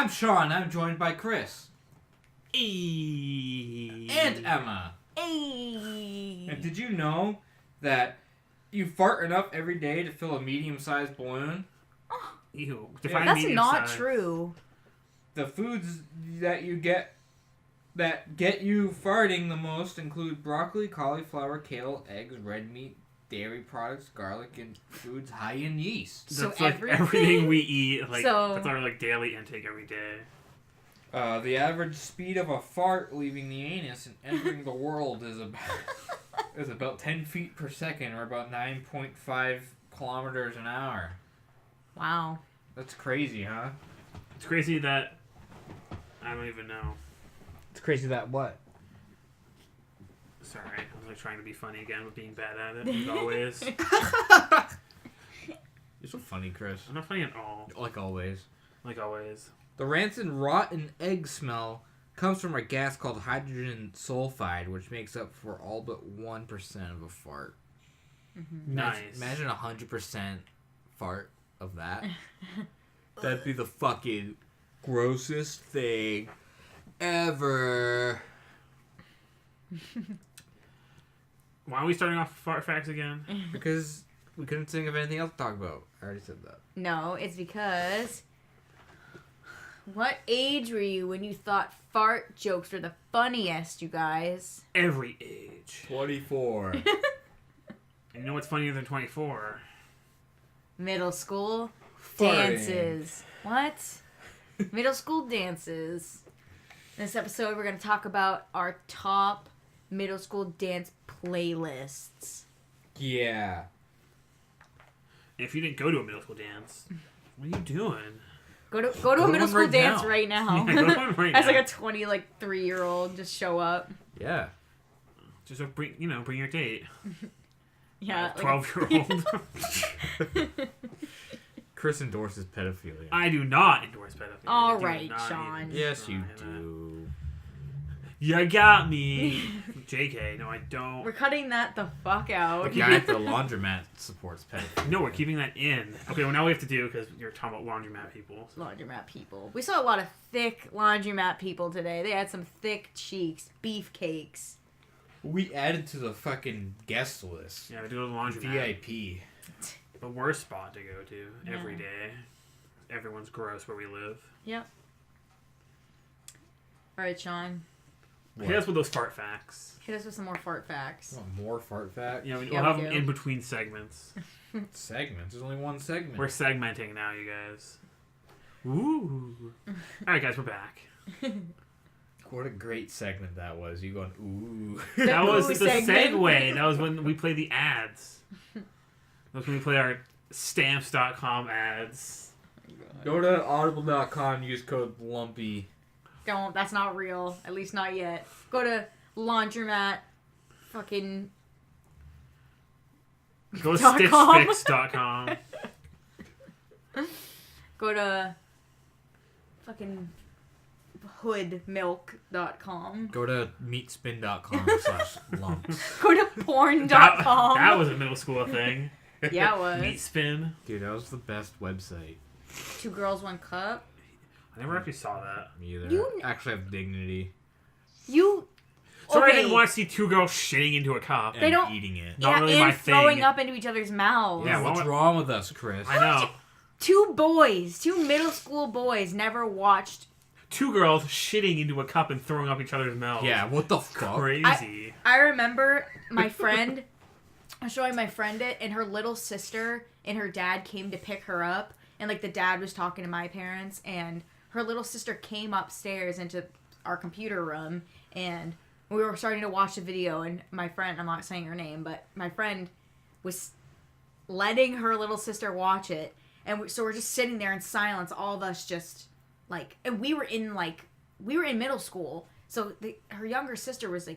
I'm Sean. I'm joined by Chris. Eee. And Emma. Hey. And did you know that you fart enough every day to fill a medium-sized balloon? Ew. Define That's not true. The foods that you get that get you farting the most include broccoli, cauliflower, kale, eggs, red meat, dairy products, garlic, and foods high in yeast. So That's like everything we eat. Like that's our daily intake every day. The average speed of a fart leaving the anus and entering the world is about 10 feet per second, or about 9.5 kilometers an hour. Wow. That's crazy, huh? It's crazy that I don't even know. It's crazy that what? Sorry, I was trying to be funny again, but being bad at it as always. You're so funny, Chris. I'm not funny at all. Like always. Like always. The rancid, rotten egg smell comes from a gas called hydrogen sulfide, which makes up for all but 1% of a fart. Mm-hmm. Nice. Imagine 100% fart of that. That'd be the fucking grossest thing ever. Why are we starting off with fart facts again? Because we couldn't think of anything else to talk about. I already said that. No, it's because... What age were you when you thought fart jokes were the funniest, you guys? Every age. 24. You know what's funnier than 24? Middle school Farting. dances. What? Middle school dances. In this episode, we're going to talk about our top middle school dance playlists. Yeah. If you didn't go to a middle school dance, what are you doing? Go to a middle school dance right now. Yeah, go to one right As now. like a 3-year-old, just show up. Yeah. Just bring your date. Yeah. 12-year-old. Chris endorses pedophilia. I do not endorse pedophilia. All I do right, not Sean. even Yes, you try that. do. You got me. JK, no, I don't. We're cutting that the fuck out. The guy at the laundromat supports pedophilia. No, we're keeping that in. Okay, well, now we have to do, because you're talking about laundromat people. Laundromat people. We saw a lot of thick laundromat people today. They had some thick cheeks, beefcakes. We added to the fucking guest list. Yeah, we do the laundromat. VIP. The worst spot to go to every day. Everyone's gross where we live. Yep. All right, Sean. What? Hit us with those fart facts. Hit us with some more fart facts. Want more fart fact? Yeah, we'll Yeah, have we them do. in between segments. Segments. There's only one segment. We're segmenting now, you guys. Ooh. Alright, guys, we're back. What a great segment that was. You going, ooh. That was the segment. segue. That was when we played the ads. That was when we played our stamps.com ads. Go to audible.com, use code Lumpy. Don't. That's not real. At least not yet. Go to laundromat. Fucking. Go to .com. stitchfix.com. Go to. Fucking. hoodmilk.com. Go to meatspin.com/lumps. Go to porn.com. That was a middle school thing. Yeah, it was. Meat spin. Dude, that was the best website. 2 girls, 1 cup. I never actually saw that. Me either. You- I actually have dignity. You. Sorry, I Okay. didn't want to see 2 girls shitting into a cup. And don't- eating it. Not really and my throwing thing. up into each other's mouths. Yeah, What's what- wrong with us, Chris? I know. 2 middle school boys, never watched. 2 girls shitting into a cup and throwing up each other's mouths. Yeah, what the fuck? Crazy. I remember my friend. I was showing my friend it, and her little sister and her dad came to pick her up, and the dad was talking to my parents, and her little sister came upstairs into our computer room, and we were starting to watch the video, and my friend, I'm not saying her name, but my friend was letting her little sister watch it, and so we're just sitting there in silence, all of us just and we were in middle school, so her younger sister was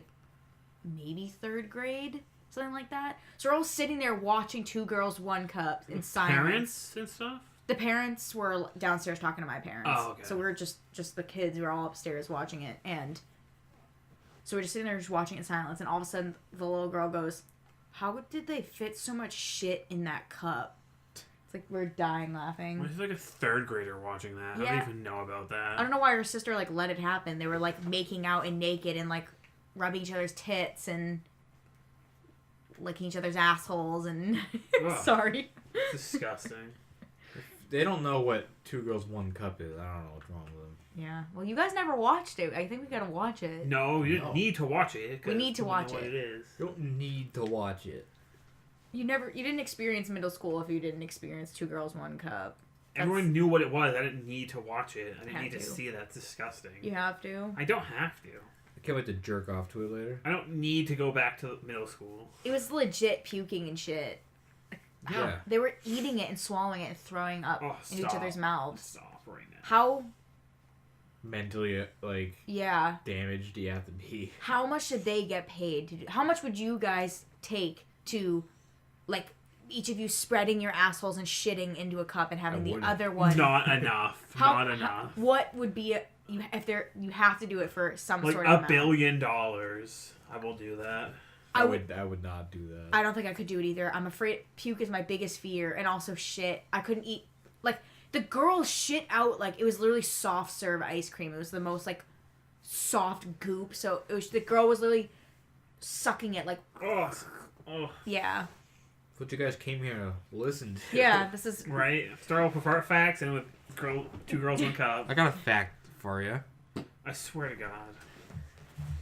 maybe 3rd grade, something like that. So we're all sitting there watching 2 girls, 1 cup in silence. Parents and stuff? The parents were downstairs talking to my parents. Oh, okay. So we were just the kids. We were all upstairs watching it, and so we're just sitting there just watching it in silence. And all of a sudden, the little girl goes, "How did they fit so much shit in that cup?" It's like we're dying laughing. There's like a third grader watching that. I Yeah. don't even know about that. I don't know why her sister like let it happen. They were like making out and naked and like rubbing each other's tits and licking each other's assholes and Ugh. sorry. It's disgusting. They don't know what Two Girls One Cup is. I don't know what's wrong with them. Yeah. Well, you guys never watched it. I think we gotta watch it. No, you No. need to watch it. 'Cause We need to you know watch what it. it is. You don't need to watch it. You didn't experience middle school if you didn't experience Two Girls One Cup. Everyone knew what it was. I didn't need to watch it. I didn't Have need to to. see that. It's disgusting. You have to. I don't have to. I can't wait to jerk off to it later. I don't need to go back to middle school. It was legit puking and shit. Yeah. They were eating it and swallowing it and throwing up Oh, in each other's mouths. Stop right now. How? Mentally, like, Yeah. damaged do you have to be? How much did they get paid to do? How much would you guys take to, like, each of you spreading your assholes and shitting into a cup and having I the wouldn't. other one? Not enough. Not enough. What would be you have to do it for some Like sort of $1 amount. billion. I will do that. I would not do that. I don't think I could do it either. I'm afraid puke is my biggest fear, and also shit. I couldn't eat. Like, the girl shit out, like, it was literally soft serve ice cream. It was the most, like, soft goop. So the girl was literally sucking it, like, Oh. yeah. That's what you guys came here to listen to. Yeah, this is. Right? Start off with heart facts and with Two Girls, One Cup. I got a fact for you. I swear to God.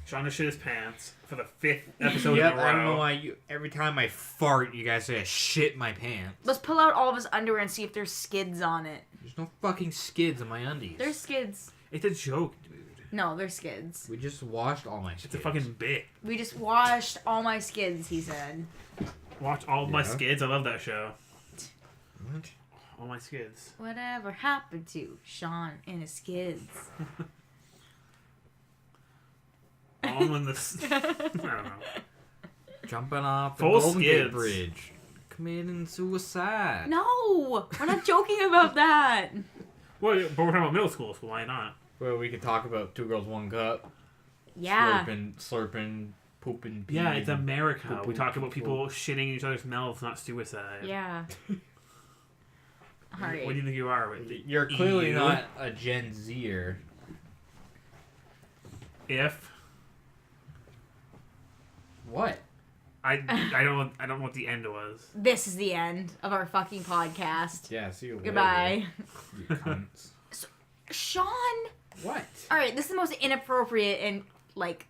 Sean shit his pants for the 5th episode Yep, in a row. I don't know why every time I fart, you guys say I shit my pants. Let's pull out all of his underwear and see if there's skids on it. There's no fucking skids on my undies. There's skids. It's a joke, dude. No, there's skids. We just washed all my skids. It's a fucking bit. We just washed all my skids, he said. Watch All My Yeah. Skids. I love that show. What? All My Skids. Whatever happened to Sean and his skids? All in the... I don't know. Jumping off the Full Golden Gate skids. Bridge. Committing suicide. No! We're not joking about that! Well, but we're talking about middle school, so why not? Well, we could talk about Two Girls, One Cup. Yeah. Slurping, pooping, peeing. Yeah, it's America. Poop, We poop, talk about poop, people shitting in each other's mouths, not suicide. Yeah. Alright. What do you think you are? With You're clearly EU? not a Gen Zer. If What? I don't know what the end was. This is the end of our fucking podcast. Yeah, see you later. Goodbye. You cunts. Sean! What? Alright, this is the most inappropriate and, like,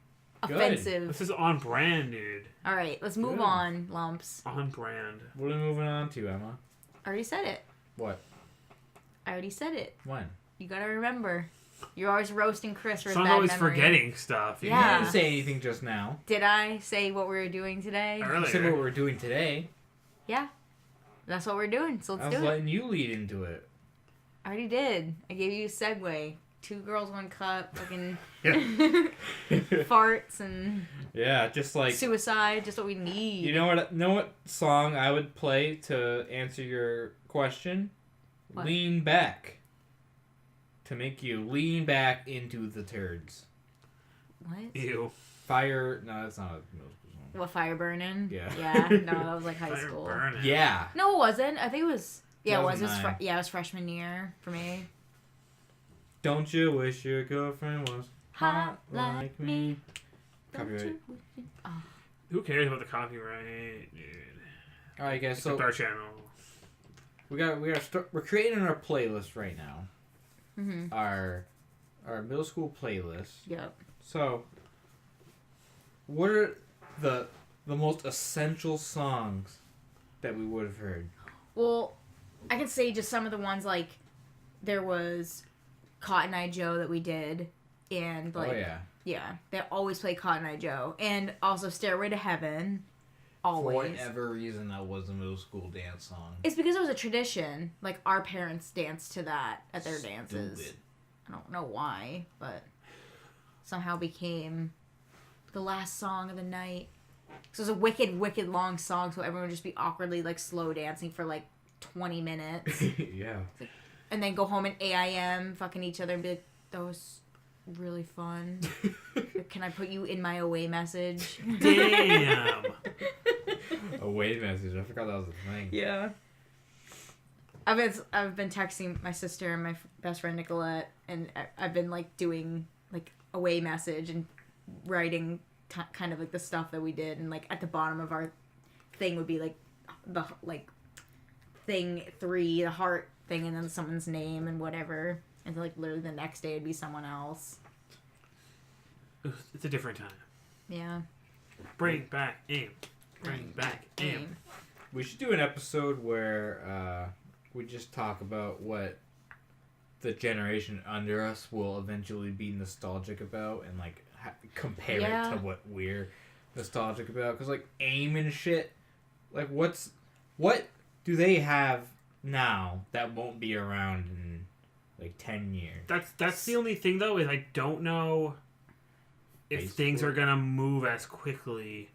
Good. offensive. This is on brand, dude. Alright, let's move Good. on, Lumps. On brand. What are we moving on to, Emma? I already said it. What? I already said it. When? You gotta remember. You're always roasting Chris for his Sean's bad always memory. forgetting stuff. You Yeah. didn't say anything just now. Did I say what we were doing today? You said what we're doing today. Yeah. That's what we're doing, so I let's was do it. letting you lead into it. I already did. I gave you a segue. 2 girls, 1 cup, fucking farts and Yeah, just like suicide, just what we need. you know what song I would play to answer your question? What? Lean Back. To make you lean back into the turds. What? Ew. Fire. No, that's not a middle school song. What, fire burning? Yeah. Yeah, no, that was like high Fire school. burning. Yeah. No, it wasn't. I think it was. Yeah, it was. It was 2009. it was freshman year for me. Don't you wish your girlfriend was hot like me? Don't Copyright. you wish it- Oh. Who cares about the copyright, dude? All right, guys. Except So our channel. we're creating our playlist right now. Mhm. Our middle school playlist. Yep. So, what are the most essential songs that we would have heard? Well, I can say just some of the ones like there was Cotton Eye Joe that we did, and like Oh yeah. they always play Cotton Eye Joe, and also Stairway to Heaven. For Always. whatever reason, that was a middle school dance song. It's because it was a tradition. Like our parents danced to that at their dances. Stupid. I don't know why, but somehow became the last song of the night. So it was a wicked, wicked long song, so everyone would just be awkwardly like slow dancing for like 20 minutes. Yeah. And then go home and AIM fucking each other and be like, that was really fun. Can I put you in my away message? Damn. Away message. I forgot that was a thing. Yeah. I've been texting my sister and my best friend Nicolette, and I've been like doing like away message and writing kind of like the stuff that we did, and like at the bottom of our thing would be like the like thing 3, the heart thing, and then someone's name and whatever, and then, like literally the next day it'd be someone else. It's a different time. Yeah. Bring back aim. Bring back aim. We should do an episode where we just talk about what the generation under us will eventually be nostalgic about, and like compare it to what we're nostalgic about. Because like AIM and shit, like what do they have now that won't be around in like 10 years? That's the only thing though, is I don't know if things are gonna move as quickly,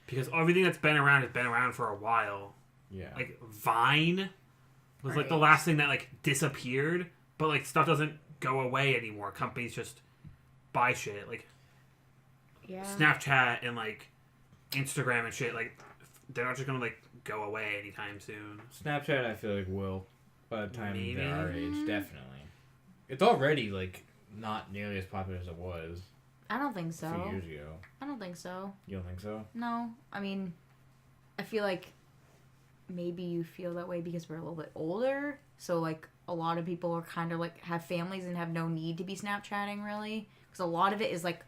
because everything that's been around has been around for a while. Yeah. Like Vine was like the last thing that like disappeared, but like stuff doesn't go away anymore. Companies just buy shit. Like Snapchat and like Instagram and shit, like they're not just gonna like go away anytime soon. Snapchat, I feel like will by the time they're our age, definitely. It's already like not nearly as popular as it was. I don't think so. A few years ago. I don't think so. You don't think so? No. I mean, I feel like maybe you feel that way because we're a little bit older. So, like, a lot of people are kind of, like, have families and have no need to be Snapchatting, really. Because a lot of it is, like,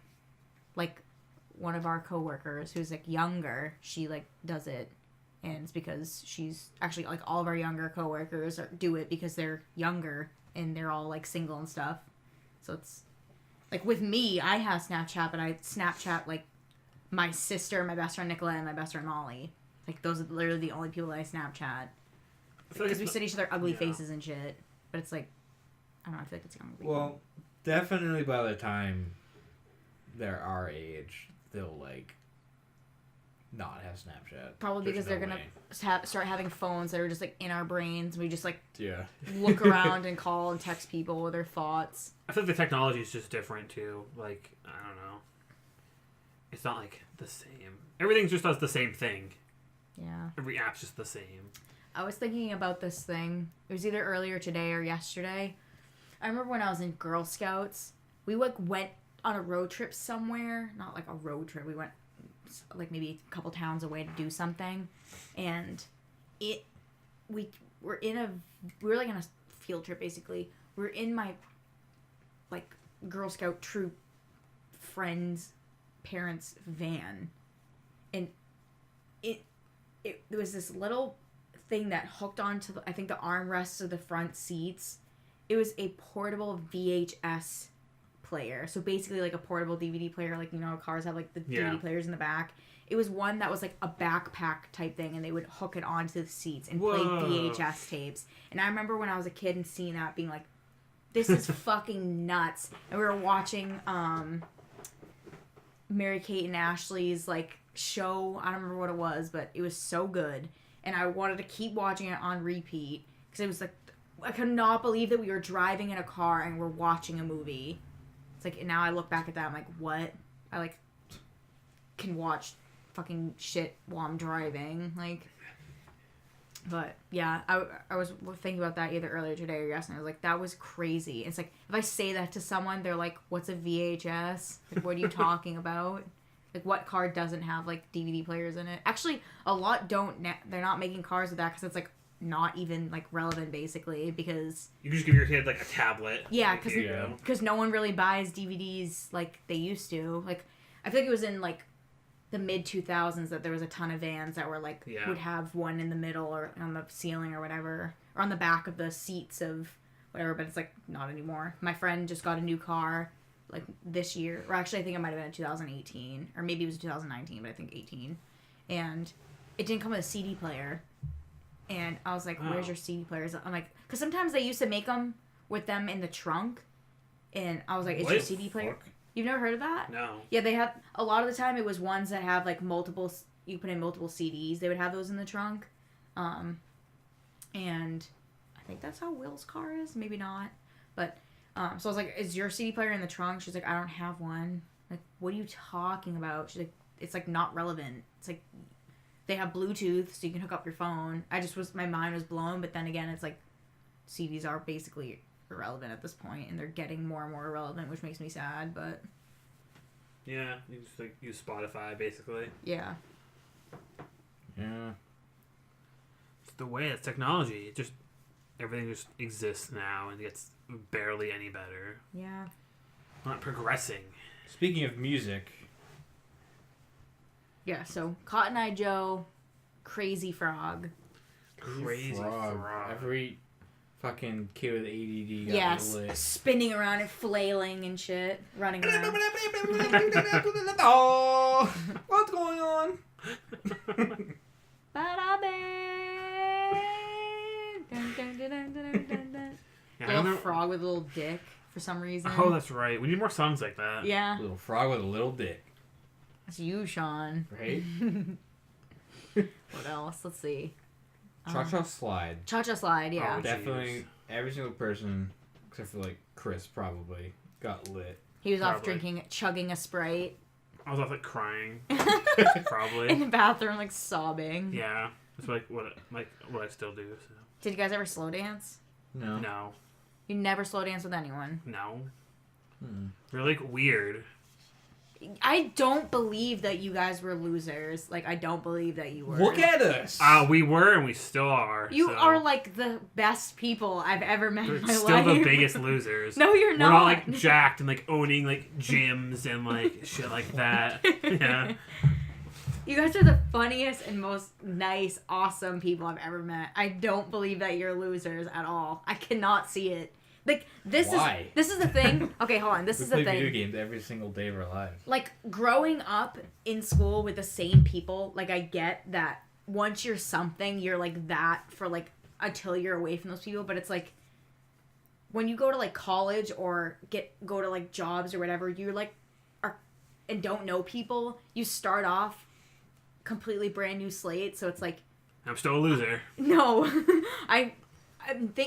one of our coworkers who's, like, younger, she, like, does it. And it's because she's... Actually, like, all of our younger coworkers do it because they're younger. And they're all, like, single and stuff. So it's... Like, with me, I have Snapchat, but I Snapchat, like, my sister, my best friend Nicola, and my best friend Molly. Like, those are literally the only people that I Snapchat. Because we send each other ugly faces and shit. But it's like, I don't know, I feel like it's younger people. Well, definitely by the time they're our age, they'll, like, not have Snapchat. Probably because they're going to start having phones that are just, like, in our brains. We just, like, yeah, look around and call and text people with their thoughts. I feel like the technology is just different, too. Like, I don't know. It's not, like, the same. Everything just does the same thing. Yeah. Every app's just the same. I was thinking about this thing. It was either earlier today or yesterday. I remember when I was in Girl Scouts, we like went on a road trip somewhere. Not like a road trip. We went like maybe a couple towns away to do something, and we were like on a field trip basically. We were in my like Girl Scout troop friends' parents' van, and there was this little thing that hooked onto I think the armrests of the front seats. It was a portable VHS player. So basically like a portable DVD player, like, you know, cars have like the DVD players in the back. It was one that was like a backpack type thing, and they would hook it onto the seats and play VHS tapes. And I remember when I was a kid and seeing that, being like, this is fucking nuts. And we were watching Mary-Kate and Ashley's like show. I don't remember what it was, but it was so good. And I wanted to keep watching it on repeat because it was like, I could not believe that we were driving in a car and we're watching a movie. It's like, now I look back at that, I'm like, what? I like can watch fucking shit while I'm driving, like. But yeah, I was thinking about that either earlier today or yesterday. I was like, that was crazy. It's like, if I say that to someone, they're like, what's a VHS? Like, what are you talking about? Like, what car doesn't have, like, DVD players in it? Actually, a lot don't. They're not making cars with that because it's, like, not even, like, relevant, basically, because... You can just give your kid, like, a tablet. Yeah, because no one really buys DVDs like they used to. Like, I feel like it was in, like, the mid-2000s that there was a ton of vans that were, like, would have one in the middle or on the ceiling or whatever, or on the back of the seats of whatever, but it's, like, not anymore. My friend just got a new car, like, this year, or actually I think it might have been in 2018, or maybe it was 2019, but I think 18, and it didn't come with a CD player, and I was like, where's your CD players? I'm like, because sometimes they used to make them with them in the trunk, and I was like, is your CD player... You've never heard of that? No. Yeah, they have, a lot of the time it was ones that have, like, multiple, you put in multiple CDs, they would have those in the trunk, and I think that's how Will's car is, maybe not, but, so I was like, is your CD player in the trunk? She's like, I don't have one. Like, what are you talking about? She's like, it's, like, not relevant. It's, like, they have Bluetooth, so you can hook up your phone. My mind was blown, but then again, it's, like, CDs are basically irrelevant at this point, and they're getting more and more irrelevant, which makes me sad. But yeah, you just like use Spotify basically. yeah. Yeah. It's the way it's technology. It just everything just exists now and gets barely any better. Yeah. Not progressing. Speaking of music, Yeah. So Cotton Eye Joe, Crazy Frog. Crazy frog. Every fucking kid with ADD got Yes, lit. spinning around and flailing and shit, running around. Oh, what's going on? Yeah, I Little remember- frog with a little dick for some reason. Oh, that's right. We need more songs like that. Yeah, Little frog with a little dick, that's you, Sean. right? What else? Let's see. Cha-cha slide. Cha-cha slide, yeah. Oh, Definitely every single person, except for like Chris, probably got lit. He was off Probably. chugging a Sprite I was off like crying. in Probably. the bathroom, like sobbing. Yeah. That's what I still do. So. Did you guys ever slow dance? No. No. You never slow dance with anyone. No. Hmm. We're like weird. I don't believe that you guys were losers. Like, I don't believe that you were. Look at us. We were and we still are. You so. are like the best people I've ever met We're in my still life. the biggest losers. No, you're We're not. not like jacked and like owning like gyms and like shit like that. Yeah. You guys are the funniest and most nice, awesome people I've ever met. I don't believe that you're losers at all. I cannot see it. Like Why? This is the thing. Okay, hold on. This We is the play thing. video games every single day of our lives. Like growing up in school with the same people, like I get that once you're something, you're like that for like until you're away from those people, but it's like when you go to like college or go to like jobs or whatever, you're like and don't know people, you start off completely brand new slate, so it's like I'm still a loser. no. I'm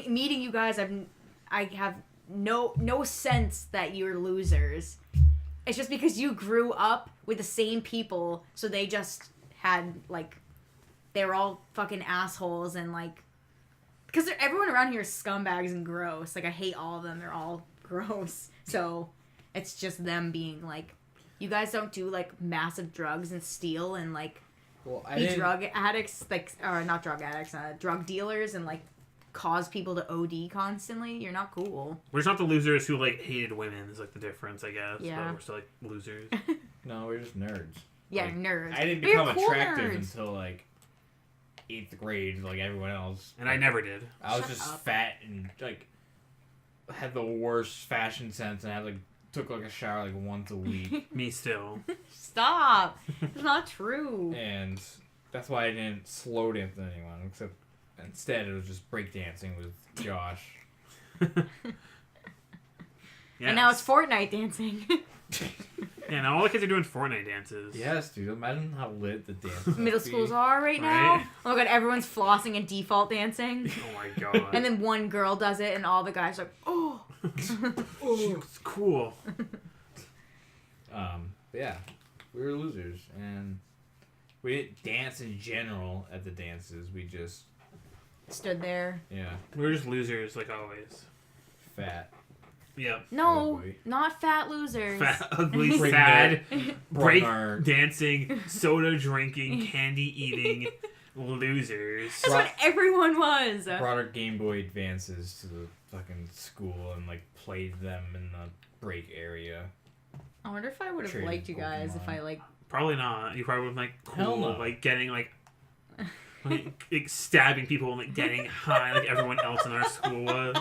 meeting you guys, I have no sense that you're losers. It's just because you grew up with the same people, so they just had like they were all fucking assholes and like because everyone around here is scumbags and gross. Like I hate all of them. They're all gross. So it's just them being like, you guys don't do like massive drugs and steal and like be drug addicts, like or not drug addicts, drug dealers and like cause people to OD constantly. You're not cool. We're just not the losers who like hated women is like the difference, I guess. Yeah. But we're still like losers. No, we're just nerds. Yeah, Like, nerds. I didn't But you're become cool attractive nerds. until like 8th grade, like everyone else. And I never did. I was Shut just up. fat and like had the worst fashion sense, and I like took like a shower like once a week, Me still. Stop. It's not true. and that's why I didn't slow dance with anyone. Except instead, it was just breakdancing with Josh. Yeah. And now it's Fortnite dancing. Yeah, now all the kids are doing Fortnite dances. Yes, dude. Imagine how lit the dance must Middle be. schools are right now. Right. Oh my god, everyone's flossing and default dancing. Oh my god. And then one girl does it and all the guys are like, oh. It's cool. Yeah, we were losers, and we didn't dance in general at the dances. We just, Stood there. yeah, We were just losers, like always. fat. Yep. No, Ugly. not fat losers. Fat, ugly, Bring sad, Brought break our- dancing, soda drinking, candy eating losers. That's what everyone was. Brought our Game Boy Advances to the fucking school and like played them in the break area. I wonder if I would have Traded liked you guys if Pokemon. I like. Probably not. You probably would like Hell cool, no. like getting like stabbing people and like getting high like everyone else in our school was.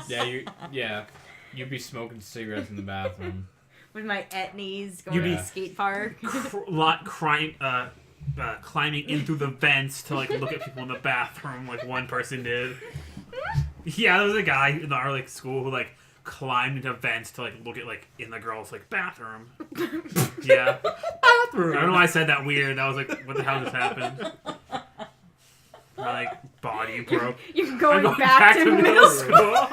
Yeah, you'd be smoking cigarettes in the bathroom. With my etnies going You'd to be- the skate park. Climbing in through the vents to like look at people in the bathroom like one person did. Yeah, there was a guy in our like school who like climbed into vents to like look at like in the girls like bathroom. Yeah. Bathroom. I don't know why I said that weird. That was like, what the hell just happened? My like body broke. You're I'm going back to middle school.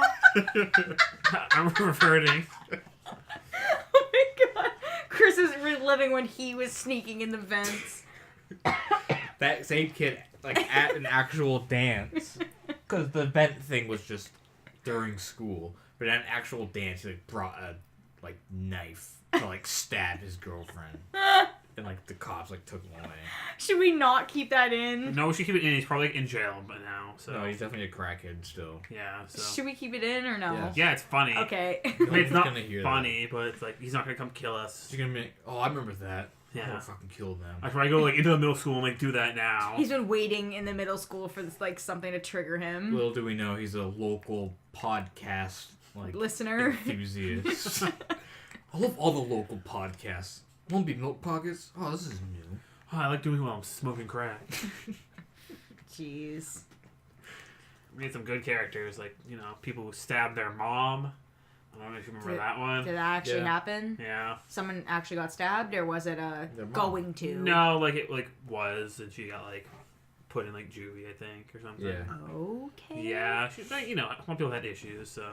I'm reverting. Oh my god. Chris is reliving when he was sneaking in the vents. That same kid, like at an actual dance, because the vent thing was just during school, but at an actual dance, he like brought a like knife to like stab his girlfriend, and like the cops like took him away. Should we not keep that in? No, we should keep it in. He's probably like, in jail by now. So No, he's definitely a crackhead still. yeah. So Should we keep it in or no? Yeah. yeah, it's funny. Okay. I mean, it's not Gonna hear funny, but it's like he's not gonna come kill us. You're gonna make. Oh, I remember that. I'm Yeah. gonna fucking kill them. I try to go like into the middle school and like do that now. He's been waiting in the middle school for this, like something to trigger him. Little do we know, he's a local podcast like Listener. enthusiast. I love all the local podcasts. Lumpy Milk Pockets. Oh, this is new. Oh, I like doing it while I'm smoking crack. Jeez. We had some good characters, like, you know, people who stabbed their mom. I don't know if you remember that one. Did that actually Yeah. happen? Yeah. Someone actually got stabbed, or was it Their mom. going to? No, like it like was, and she got like put in like juvie, I think, or something. Yeah. Okay. Yeah, she's like, you know, some people had issues, so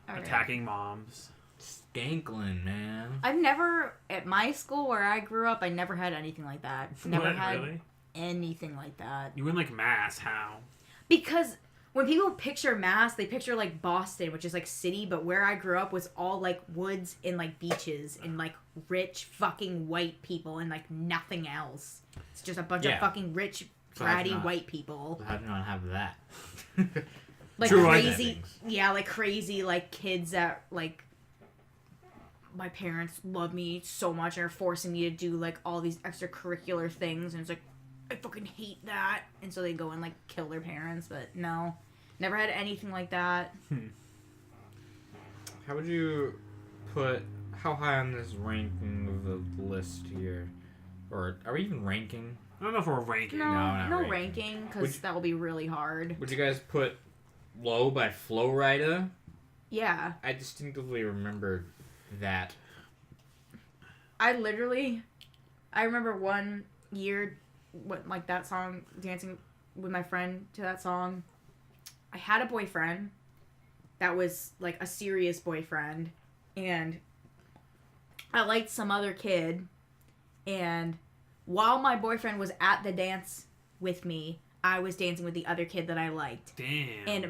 All right. attacking moms. Skanklin, man. I've never, at my school where I grew up, I never had anything like that. Never What, had really? anything like that. You were in like Mass, how? Because when people picture Mass, they picture like Boston, which is like city, but where I grew up was all like woods and like beaches and like rich fucking white people and like nothing else. It's just a bunch of Yeah. fucking rich, So that's bratty not- white people. How do you not have that? Like True, I- crazy, yeah, like crazy like kids that like my parents love me so much and are forcing me to do like all these extracurricular things, and it's like I fucking hate that, and so they go and like kill their parents. But no, never had anything like that. How would you put how high on this ranking of the list here? Or are we even ranking? I don't know if we're ranking. No, not no ranking. ranking, Would because you- that will be really hard. Would you guys put Low by Flow Rida? Yeah, I distinctively remember that. I remember one year, what like that song, dancing with my friend to that song. I had a boyfriend that was like a serious boyfriend, and I liked some other kid, and while my boyfriend was at the dance with me, I was dancing with the other kid that I liked. Damn. And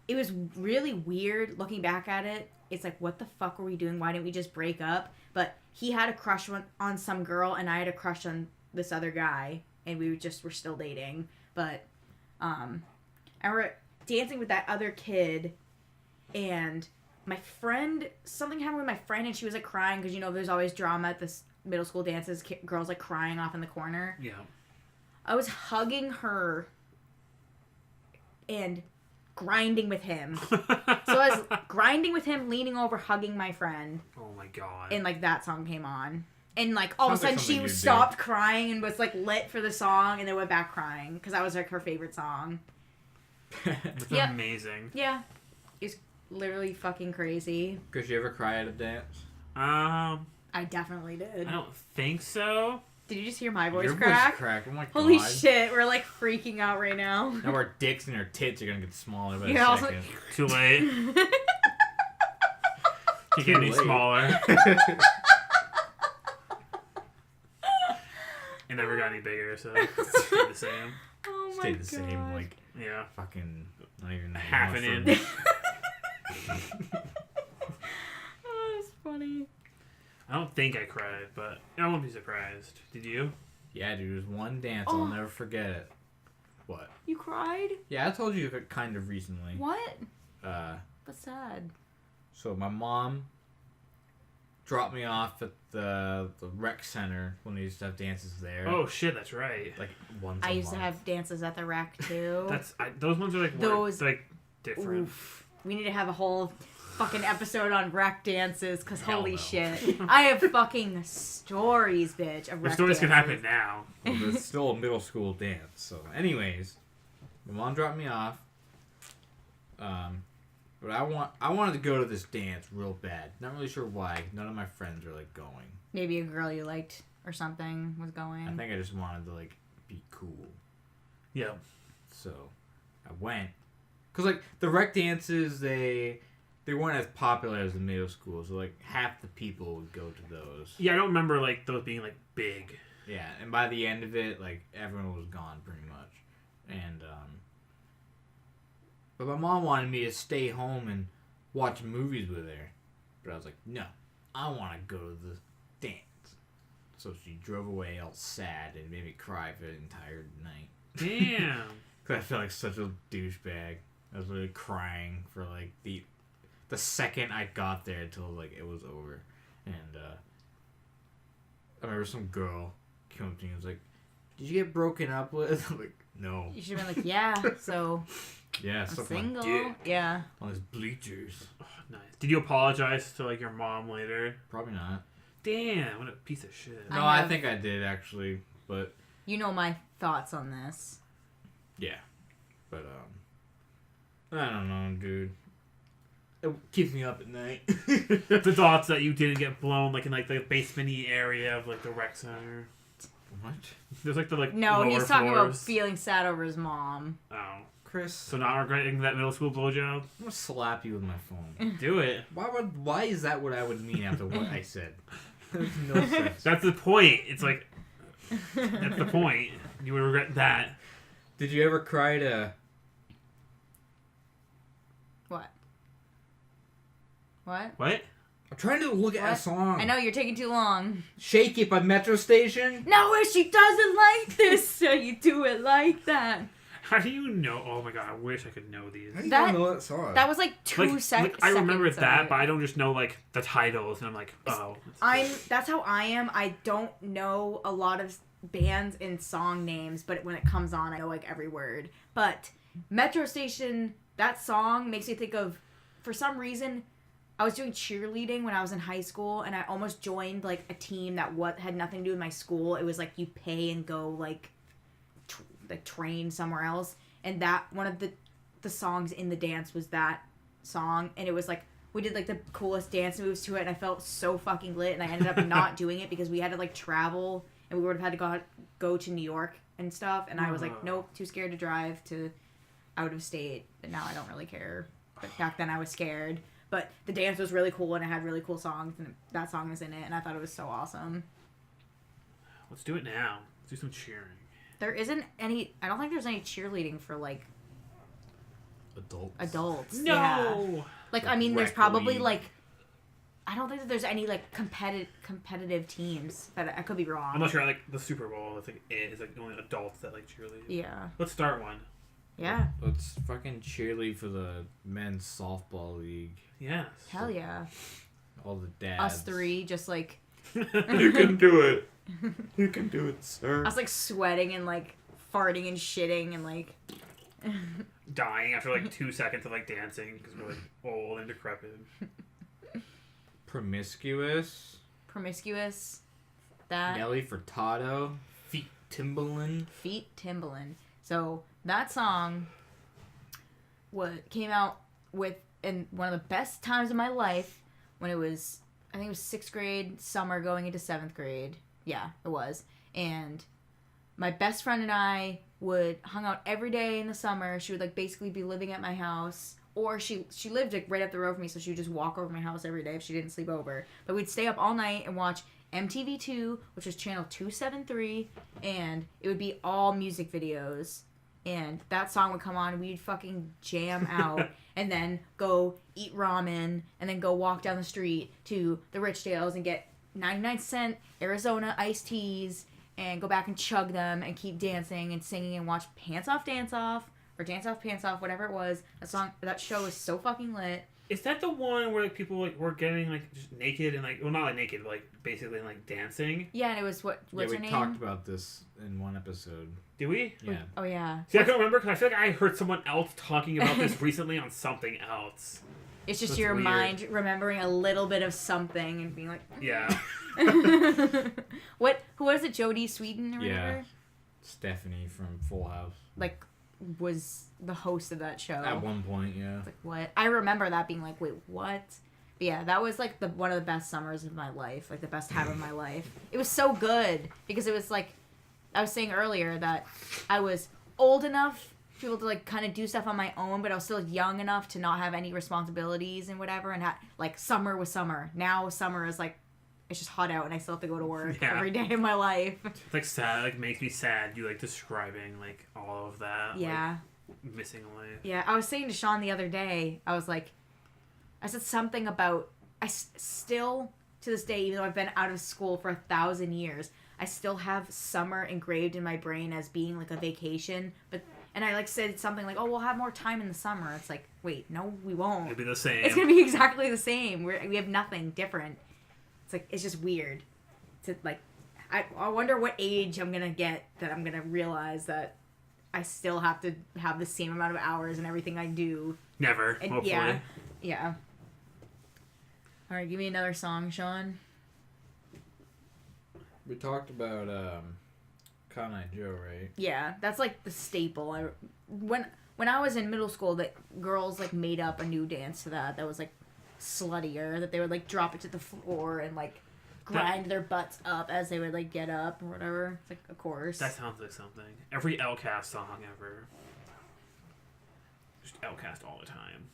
it was really weird looking back at it. It's like, what the fuck were we doing? Why didn't we just break up? But he had a crush on some girl, and I had a crush on this other guy, and we were still dating. But I remember dancing with that other kid, and my friend, something happened with my friend, and she was like crying because, you know, there's always drama at this middle school dances, girls like crying off in the corner. Yeah. I was hugging her and grinding with him. So I was grinding with him, leaning over, hugging my friend, Oh my god. and like that song came on. And like all of a Sounds like sudden something she you'd do. stopped crying and was like lit for the song, and then went back crying because that was like her favorite song. That's Yep. amazing. Yeah. It's literally fucking crazy. Could you ever cry at a dance? I definitely did. I don't think so. Did you just hear my voice Your crack? voice cracked. Oh my Holy god. shit, we're like freaking out right now. Now our dicks and our tits are gonna get smaller by Yeah, a also- second. Too late. You get any late. smaller. It never got any bigger, so it stayed the same. Oh my Stayed the god. same, like Yeah. fucking not even Half an mushroom. inch. Oh, that's funny. I don't think I cried, but I won't be surprised. Did you? Yeah, dude, it was one dance. Oh. I'll never forget it. What? You cried? Yeah, I told you kind of recently. What? Uh, That's sad. so my mom dropped me off at the rec center when they used to have dances there. Oh shit, that's right. Like once I a used to month. have dances at the rec too. Those ones are like Those- like different. Oof. We need to have a whole fucking episode on rec dances, because Hell holy no. shit. I have fucking stories, bitch, of The rec stories can dances. happen now. Well, it's still a middle school dance. So, anyways, my mom dropped me off. But I wanted to go to this dance real bad. Not really sure why. None of my friends were like going. Maybe a girl you liked or something was going. I think I just wanted to like be cool. Yeah. So I went. Cause like the rec dances, they weren't as popular as the middle school. So like half the people would go to those. Yeah, I don't remember like those being like big. Yeah, and by the end of it, like everyone was gone pretty much. And But my mom wanted me to stay home and watch movies with her. But I was like, no, I want to go to the dance. So she drove away all sad and made me cry for the entire night. Damn. Because I felt like such a douchebag. I was really crying for like the second I got there until like it was over. And I remember some girl came up to me and was like, "Did you get broken up with?" I'm like, no. You should have been like, yeah, so Yeah, I'm suck single. my dick Yeah. on his bleachers. Oh, nice. Did you apologize to like your mom later? Probably not. Damn, what a piece of shit. No, I think I did actually, but You know my thoughts on this. yeah. But I don't know, dude. It keeps me up at night. The thoughts that you didn't get blown like in like the basement-y area of like the rec center. What? There's like the like No, lower he's talking about floors. feeling sad over his mom. Oh. Chris, So not regretting that middle school blowjob? I'm gonna slap you with my phone. Do it. Why is that what I would mean after what I said? There's no sense. That's the point. It's like that's the point. You would regret that. Did you ever cry to What? What? What? I'm trying to look at a What? song. I know you're taking too long. Shake It by Metro Station? No, she doesn't like this, so you do it like that. How do you know? Oh my god, I wish I could know these. How do you That- not know that song? That was like two seconds. I remember that, but I don't just know like the titles, and I'm like, oh. That's how I am. I don't know a lot of bands and song names, but when it comes on, I know like every word. But Metro Station, that song makes me think of, for some reason, I was doing cheerleading when I was in high school, and I almost joined like a team that had nothing to do with my school. It was like you pay and go like train somewhere else, and that one of the songs in the dance was that song, and it was like we did like the coolest dance moves to it, and I felt so fucking lit, and I ended up not doing it because we had to like travel, and we would have had to go to New York and stuff, and I was like, nope, too scared to drive to out of state. But now I don't really care, but back then I was scared. But the dance was really cool, and it had really cool songs, and that song was in it, and I thought it was so awesome. Let's do it now. Let's do some cheering. There isn't any, I don't think there's any cheerleading for like adults. No. Yeah. Like, I mean, there's Rec probably league. like, I don't think that there's any like competitive teams, but I could be wrong. I'm not sure. Like the Super Bowl, it's like the only adults that like cheerlead. Yeah. Let's start one. Yeah. Let's fucking cheerlead for the men's softball league. Yes. Hell yeah. All the dads. Us three, just like, You can do it. You can do it, sir. us like sweating and like farting and shitting and like. Dying after like 2 seconds of like dancing because we're like old and decrepit. Promiscuous. That. Nelly Furtado. Feet Timbaland. Feet Timbaland. So that song came out in one of the best times of my life when it was, I think it was 6th grade summer going into 7th grade. Yeah, it was. And my best friend and I would hung out every day in the summer. She would like basically be living at my house, or she lived like right up the road from me, so she would just walk over to my house every day if she didn't sleep over. But we'd stay up all night and watch MTV2, which was channel 273, and it would be all music videos. And that song would come on, and we'd fucking jam out, and then go eat ramen, and then go walk down the street to the Richdales and get 99-cent Arizona iced teas, and go back and chug them, and keep dancing and singing, and watch Pants Off, Dance Off, or Dance Off, Pants Off, whatever it was. That show was so fucking lit. Is that the one where like people like were getting like just naked and like, well, not like naked, but like basically like dancing? Yeah, and it was what's Yeah, her we name? talked about this in one episode. Did we? Yeah. Oh yeah. See, I can't remember because I feel like I heard someone else talking about this recently on something else. It's just That's your weird. mind remembering a little bit of something and being like, Yeah. Who was it? Jodie Sweetin or whatever? Yeah. Stephanie from Full House. Like, was the host of that show. At one point, yeah. Like, what? I remember that being like, wait, what? But yeah, that was like one of the best summers of my life. Like the best time of my life. It was so good because it was like, I was saying earlier that I was old enough to be able to like kind of do stuff on my own, but I was still young enough to not have any responsibilities and whatever. And like summer was summer. Now summer is like, it's just hot out and I still have to go to work every day of my life. It's like sad, like makes me sad. You like describing like all of that. Yeah. missing a life. Yeah, I was saying to Sean the other day, I said something about, still, to this day, even though I've been out of school for 1,000 years, I still have summer engraved in my brain as being like a vacation, and I like said something like, oh, we'll have more time in the summer. It's like, wait, no, we won't. It'll be the same. It's going to be exactly the same. We have nothing different. It's like, it's just weird. To like, I wonder what age I'm going to get that I'm going to realize that I still have to have the same amount of hours and everything I do. Never, And, hopefully. Yeah. All right, give me another song, Sean. We talked about Cotton Eye Joe, right? Yeah, that's like the staple. When I was in middle school, that girls like made up a new dance to that was like sluttier. That they would like drop it to the floor and like grind their butts up as they would like get up or whatever. It's like, of course. That sounds like something. Every Outcast song ever. Just Outcast all the time.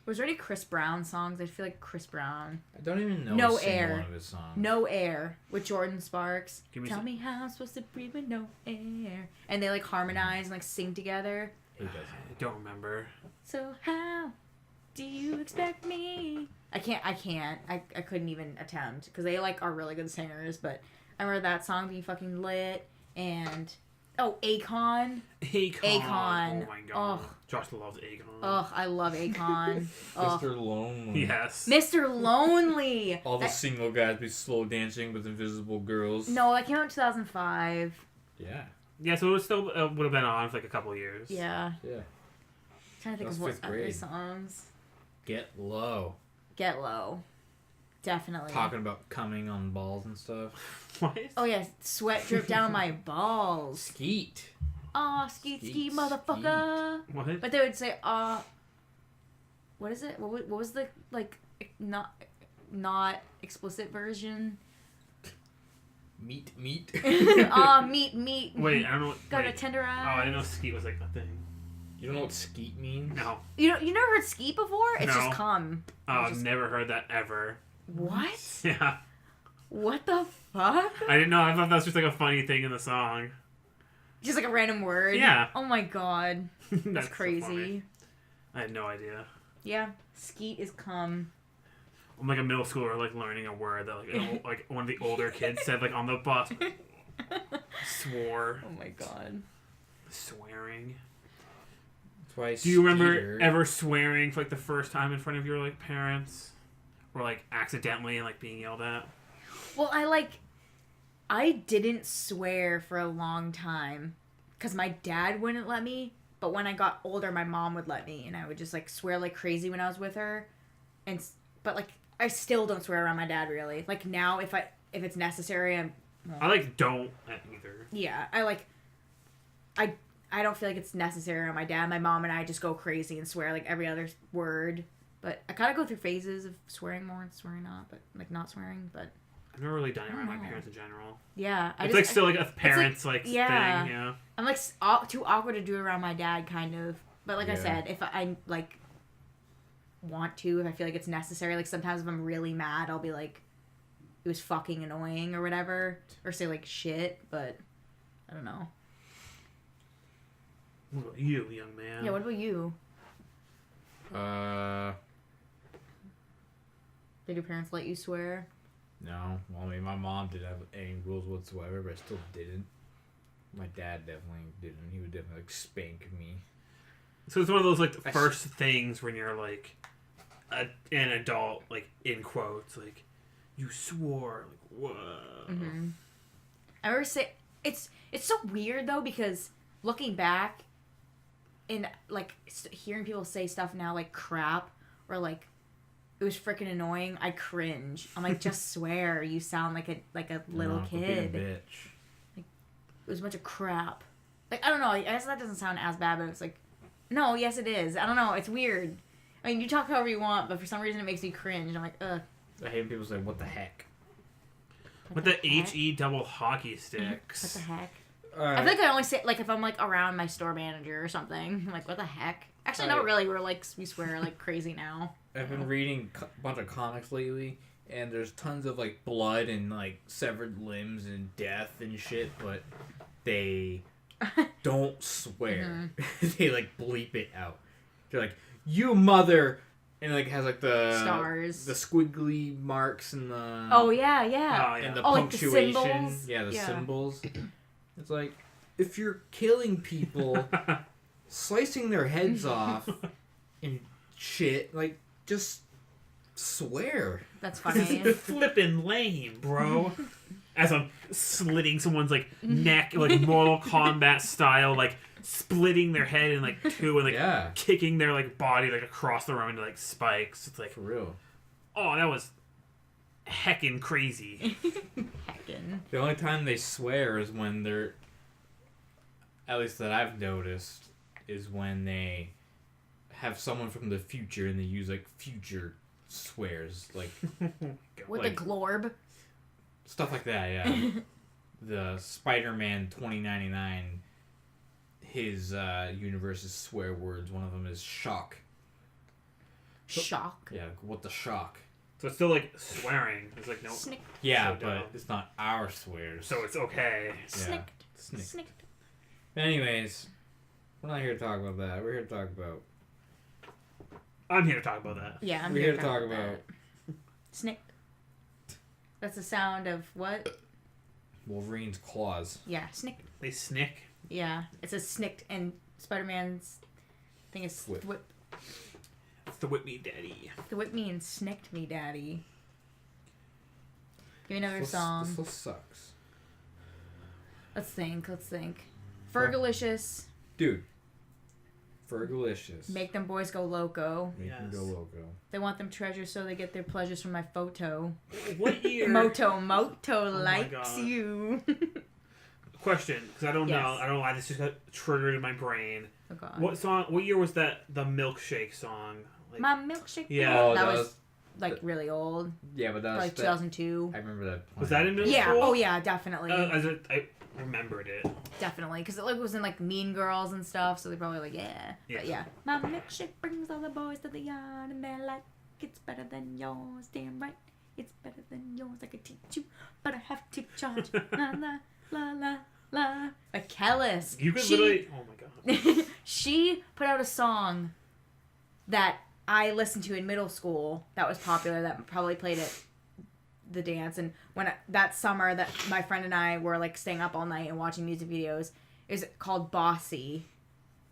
Was there any Chris Brown songs? I feel like Chris Brown. I don't even know No a single Air. one of his songs. No Air with Jordan Sparks. Give me Tell some- me how I'm supposed to breathe with no air. And they like harmonize and like sing together. Who doesn't? I don't remember. So how do you expect me? I couldn't even attempt because they like are really good singers. But I remember that song being fucking lit. And Akon. Akon. Akon. Oh my god. Ugh. Josh loves Akon. Ugh, I love Akon. Ugh. Mr. Lonely. Yes. Mr. Lonely. All the That- single guys be slow dancing with invisible girls. No, that came out in 2005. Yeah. Yeah, so it was still would have been on for like a couple years. Yeah. Yeah. Trying to think That was of what fifth other grade. songs. Get low. Get Low. Definitely. Talking about coming on balls and stuff. What? Oh yeah, sweat dripped down my balls. Skeet. Aw, skeet, Skeet, motherfucker. What? But they would say, what is it? What was the, like, not explicit version? Meat. Meat. Wait, I don't know. Got a Wait. tender Oh, eye. I didn't know skeet was like a thing. You don't know what skeet means? No. You never heard skeet before? It's No. just cum. Oh, It's I've just- never heard that ever. What? Yeah. What the fuck? I didn't know. I thought that was just like a funny thing in the song. Just like a random word? Yeah. Oh my god. That's so crazy. funny. I had no idea. Yeah. Skeet is cum. I'm like a middle schooler, like learning a word that like one of the older kids said like on the bus. Swore. Oh my god. Swearing. That's why Do you remember skeeter- ever swearing for like the first time in front of your like parents, or like accidentally and like being yelled at? Well, I didn't swear for a long time because my dad wouldn't let me. But when I got older, my mom would let me, and I would just like swear like crazy when I was with her. But like I still don't swear around my dad really. Like now, if it's necessary, I like don't either. yeah, I don't feel like it's necessary around my dad. My mom and I just go crazy and swear like every other word. But I kind of go through phases of swearing more and swearing not, but like not swearing, but. I've never really done it around my know. parents in general. Yeah, It's like still like a parents yeah. thing, yeah. I'm like too awkward to do it around my dad, kind of. But like I Yeah. said, if I like want to, if I feel like it's necessary, like sometimes if I'm really mad, I'll be like, it was fucking annoying or whatever, or say like shit. But I don't know. What about you, young man? Yeah. What about you? Did your parents let you swear? No. Well, I mean, my mom didn't have any rules whatsoever, but I still didn't. My dad definitely didn't. He would definitely like spank me. So it's one of those like first things when you're like an adult, like in quotes, like you swore, like whoa. Mm-hmm. I remember it's so weird though because looking back and like hearing people say stuff now like crap or like it was freaking annoying. I cringe. I'm like, just swear. You sound like a little No, for being a kid. bitch. It was a bunch of crap. Like I don't know. I guess that doesn't sound as bad, but it's like, no, yes it is. I don't know. It's weird. I mean, you talk however you want, but for some reason it makes me cringe. I'm like, ugh. I hate when people say, "What the heck?" With the heck? HE double hockey sticks. What the heck? Alright. I feel like I only say like if I'm like around my store manager or something. I'm like, what the heck? Actually, not really. We're like we swear like crazy now. I've been reading a bunch of comics lately, and there's tons of like blood and like severed limbs and death and shit, but they don't swear. They like bleep it out. They're like, you mother, and like has like the Stars, the squiggly marks and the oh yeah and the like the punctuation, symbols. the symbols. It's like, if you're killing people, slicing their heads off and shit, like, just swear. That's funny. Flippin' lame, bro. As I'm slitting someone's like neck, like Mortal Kombat style, like splitting their head in like two and like kicking their like body like across the room into like spikes. It's like, for real. Oh, that was heckin' crazy. Heckin'. The only time they swear is when they're, at least that I've noticed, is when they have someone from the future and they use like future swears, like with like, the glorb. Stuff like that, yeah. The Spider-Man 2099, his universe's swear words, one of them is shock. Shock? Yeah, what the shock? So it's still like swearing. It's like no. Snicked. Yeah, So but dumb. it's not our swears. So it's okay. Yeah. Snicked. Snicked. Snicked. Anyways, we're not here to talk about that. We're here to talk about... I'm here to talk about that. Yeah, I'm We're here to talk about... that. Snicked. That's the sound of what? Wolverine's claws. Yeah, snicked. They snick. Yeah, it's a snicked, and Spider-Man's thing is Whip. whip. It's the whip me daddy. The whip me and snicked me, daddy. Give me another This song. This list sucks. Let's think. Fergalicious. Dude. Fergalicious. Make them boys go loco. Make them Yes. go loco. They want them treasures so they get their pleasures from my photo. What year? Moto my likes God. you. Question, because I don't Yes. know. I don't know why this just got triggered in my brain. Oh God. What song? What year was that? The milkshake song. Like, My milkshake. Yeah. Oh, that was like really old. Yeah, but that was... Like 2002. I remember that. was that in middle Yeah. school? Oh yeah, definitely. I remembered it. Definitely, because it like was in like Mean Girls and stuff, so they probably like yeah. But yeah, my milkshake brings all the boys to the yard, and they're like, it's better than yours, damn right, it's better than yours. I could teach you, but I have to charge. La la la la la. Like Kellis. You could literally. Oh my God. She put out a song that I listened to in middle school that was popular, that probably played at the dance. And that summer that my friend and I were like staying up all night and watching music videos, it was called Bossy.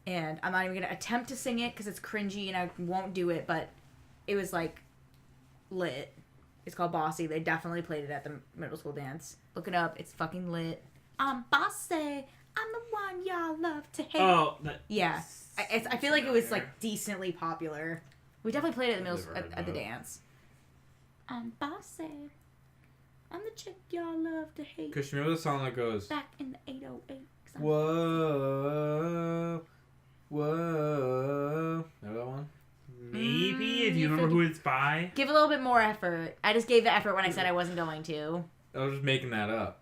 And I'm not even gonna attempt to sing it because it's cringy and I won't do it, but it was like lit. It's called Bossy. They definitely played it at the middle school dance. Look it up. It's fucking lit. I'm bossy. I'm the one y'all love to hate. Oh, Yeah. I feel like it was like decently popular. We definitely played it at the dance. I'm bossy. I'm the chick y'all love to hate. Because you remember the song that goes... Back in the 808. Whoa. Whoa. Remember that one? maybe if you remember who it's by. Give a little bit more effort. I just gave the effort when I said I wasn't going to. I was just making that up.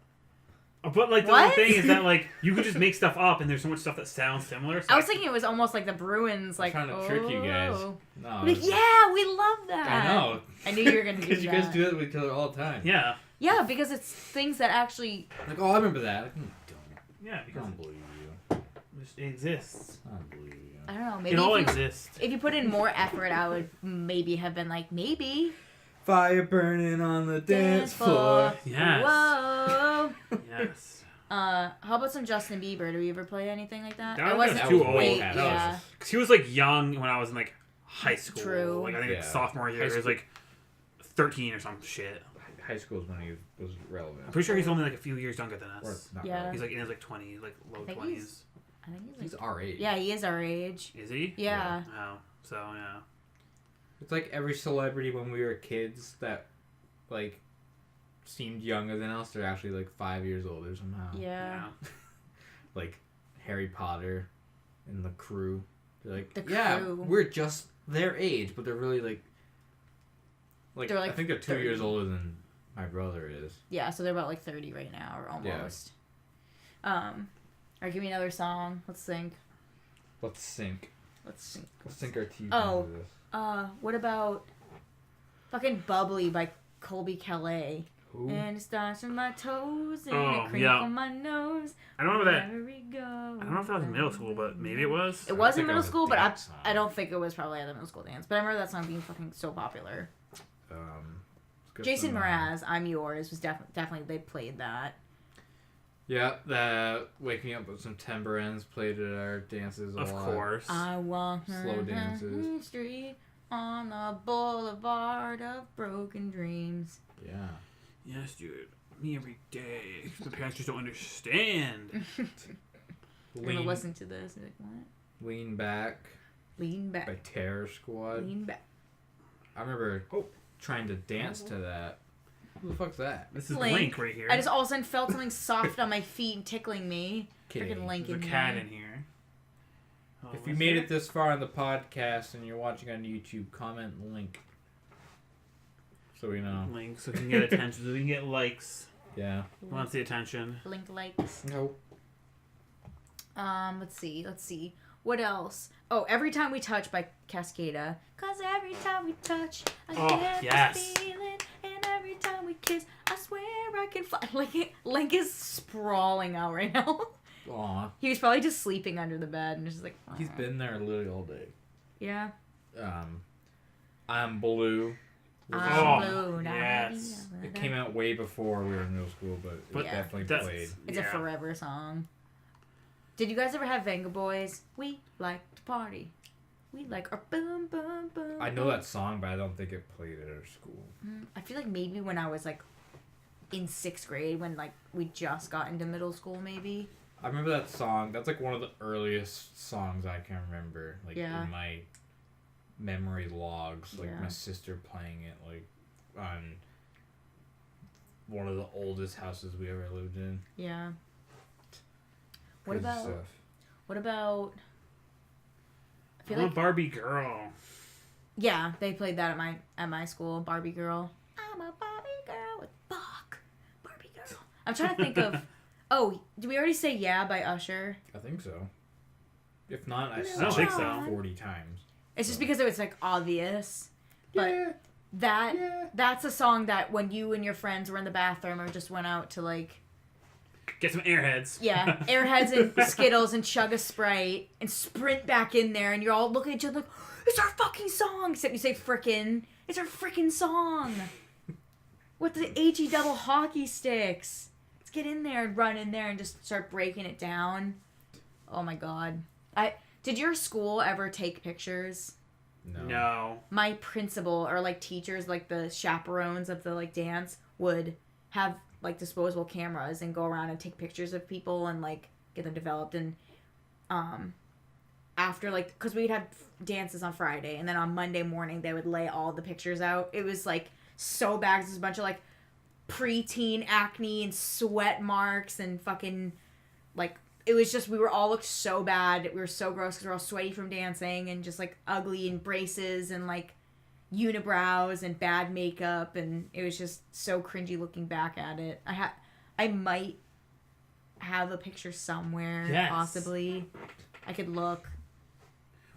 But like the What? only thing is that like you could just make stuff up, and there's so much stuff that sounds similar. So I was thinking it was almost like the Bruins, like I'm trying to trick you guys. oh. No. Like, yeah, we love that. I know. I knew you were gonna do Because you that. guys do that with each other all the time. Yeah. Yeah, because it's things that actually. Like, oh, I remember that. Like, Yeah, I because don't believe it you. just exists. I don't believe you. I don't know. Maybe It all if you, exists. if you put in more effort, I would maybe have been like, maybe. Fire burning on the dance floor. Yes. Whoa. Yes. How about some Justin Bieber? Do we ever play anything like that? That I was wasn't too old. wait, That yeah. Because he was like young when I was in like high school. True. Like I think it's Yeah. sophomore year. High He was school. like 13 or some shit. High school is when he was relevant. I'm pretty sure he's only like a few years younger than Or us. not Yeah. relevant. He's like in his like 20s, like low I think 20s. I think He's like, our age. yeah, he is our age. Is he? Yeah. Oh, so yeah. It's like every celebrity when we were kids that, like, seemed younger than us. They're actually like 5 years older somehow. Yeah. Like Harry Potter and the crew. They're like, The yeah, Crew. we're just their age, but they're really like They're, like, I think they're 2 30. years older than my brother is. Yeah, so they're about like 30 right now, or almost. Alright, give me another song. Let's think. Let's sink. Let's think. Let's sink our teeth Oh. into this. What about fucking Bubbly by Colby Calais? Who? And it starts from my toes and Oh, it crinkle yeah. my nose. I don't remember that. Wherever we go. I don't know if that was in middle school, but maybe it was. It was in think it middle was a school, but dance song. I don't think it was probably at the middle school dance. But I remember that song being fucking so popular. It's good Jason for me. Mraz, I'm Yours was definitely they played that. Yeah, the Wake Me Up When September Ends played at our dances a Of lot. course. I walk Slow dances. street on the boulevard of broken dreams. Yeah. Yes, dude. Me every day. My parents just don't understand. You're gonna listen to this and be like, what? Lean Back Lean by back. Terror Squad. Lean back. I remember trying to dance to that. Who the fuck's that? This is Link. Link right here. I just all of a sudden felt something soft on my feet and tickling me. Kitty. Freaking Link There's in a cat here. in here. Oh, If you what's made that? it this far in the podcast and you're watching on YouTube, comment Link. So we know. Link, so we can get attention, so we can get likes. Yeah. Wants the attention. Link likes. Nope. Let's see. What else? Oh, Every Time We Touch by Cascada. 'Cause every time we touch, I Oh, get yes. this feeling. And every time we kiss, I swear I can fly. Link is sprawling out right now. Aw. He was probably just sleeping under the bed and just like... He's been there literally all day. Yeah. I'm Blue. I'm Oh, blue, now yes. I It came out way before we were in middle school, but it But Yeah. definitely that's- played. It's a Yeah. forever song. Did you guys ever have Venga Boys? We like to party. We like our boom, boom, boom. I know boom. that song, but I don't think it played at our school. I feel like maybe when I was like in 6th grade, when like we just got into middle school, maybe. I remember that song. That's like one of the earliest songs I can remember. Like Yeah. in my memory logs. Like Yeah. my sister playing it like on one of the oldest houses we ever lived in. Yeah. What Crazy about? stuff. What about? I feel I'm a like Barbie girl. yeah, they played that at my school. Barbie Girl. I'm a Barbie girl with Bach. Barbie Girl. I'm trying to think of. Oh, did we already say Yeah by Usher? I think so. If not, I don't think so. saw it 40 times. It's just because it was like obvious. But Yeah. that that's a song that when you and your friends were in the bathroom or just went out to like Get some airheads. yeah, Airheads and Skittles and chug a Sprite and sprint back in there and you're all looking at each other like, it's our fucking song! Except you say frickin'. It's our frickin' song! With the HE double hockey sticks. Let's get in there and run in there and just start breaking it down. Oh my god. Did your school ever take pictures? No. My principal or like teachers, like the chaperones of the like dance, would have like disposable cameras and go around and take pictures of people and like get them developed. And after like, because we'd have dances on Friday and then on Monday morning they would lay all the pictures out. It was like so bad. There's a bunch of like preteen acne and sweat marks and fucking like, it was just, we were all looked so bad. We were so gross because we were all sweaty from dancing and just like ugly and braces and like unibrows and bad makeup. And it was just so cringy looking back at it. I might have a picture somewhere, Yes. possibly. I could look.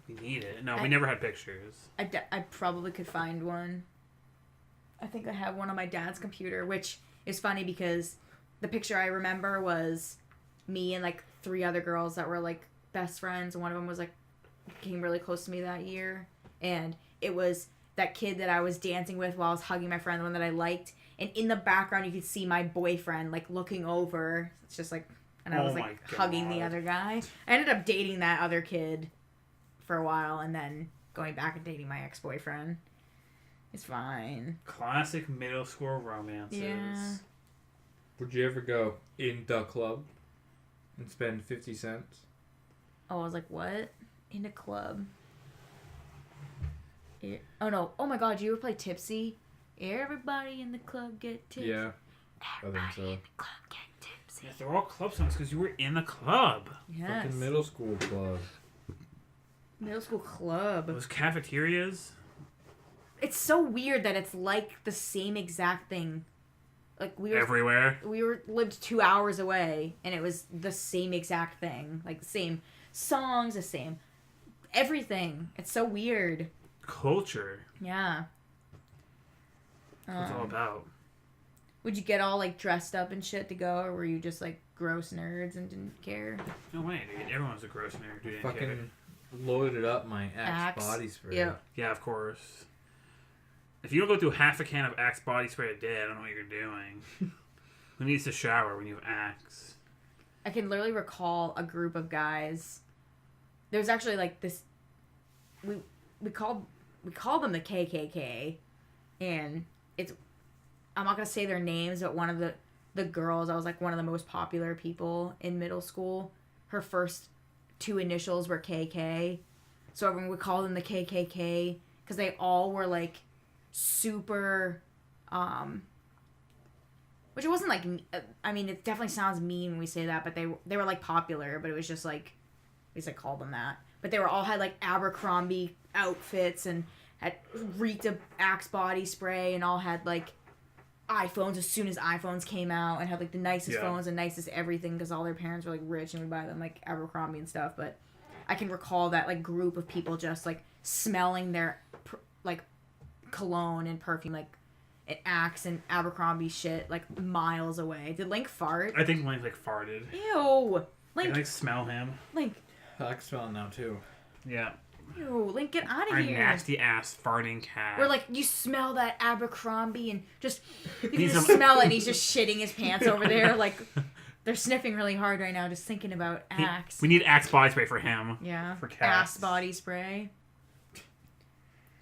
We need it. No, we never had pictures. I probably could find one. I think I have one on my dad's computer, which is funny because the picture I remember was me and like 3 other girls that were like best friends, and one of them was like came really close to me that year, and it was that kid that I was dancing with while I was hugging my friend, the one that I liked, and in the background you could see my boyfriend like looking over. It's just like, and I was Oh like my hugging the God. other guy. I ended up dating that other kid for a while and then going back and dating my ex-boyfriend. It's fine. Classic middle school romances. Yeah. Would you ever go in the club and spend 50 cents? Oh, I was like, what? In a club. Oh no. Oh my god, you ever play Tipsy? Everybody in the club get tipsy. Yeah, I think so. In the club get tipsy. Yeah, they're all club songs because you were in the club. Yes. Fucking middle school club. Middle school club. Those cafeterias. It's so weird that it's like the same exact thing. Like we Everywhere. lived 2 hours away and it was the same exact thing. Like the same songs, the same everything. It's so weird. Culture. Yeah. That's what it's all about. Would you get all like dressed up and shit to go, or were you just like gross nerds and didn't care? No way, dude. Everyone's a gross nerd, dude. Fucking loaded up my Axe body spray. Yeah. Yeah, of course. If you don't go through half a can of Axe body spray a day, I don't know what you're doing. Who needs to shower when you have Axe? I can literally recall a group of guys. There was actually like this. We called them the KKK, and it's. I'm not gonna say their names, but one of the girls, I was like one of the most popular people in middle school. Her first 2 initials were KK, so everyone would call them the KKK because they all were like super. Which it wasn't like. I mean, it definitely sounds mean when we say that, but they were like popular, but it was just like we just called them that. But they were all had like Abercrombie outfits and had reeked of Axe body spray and all had like iPhones as soon as iPhones came out and had like the nicest phones and nicest everything because all their parents were like rich and would buy them like Abercrombie and stuff. But I can recall that like group of people just like smelling their like cologne and perfume like an Axe and Abercrombie shit like miles away. Did Link fart? I think Link like farted. Ew. Link. I like smell him. Link. I can smell it now too. Yeah. Ew, Link, get out of Our here. nasty ass farting cat. Where like you smell that Abercrombie and just you can He's just smell it and he's just shitting his pants over there like they're sniffing really hard right now just thinking about Axe. We need Axe body spray for him. Yeah. For cats. Axe body spray.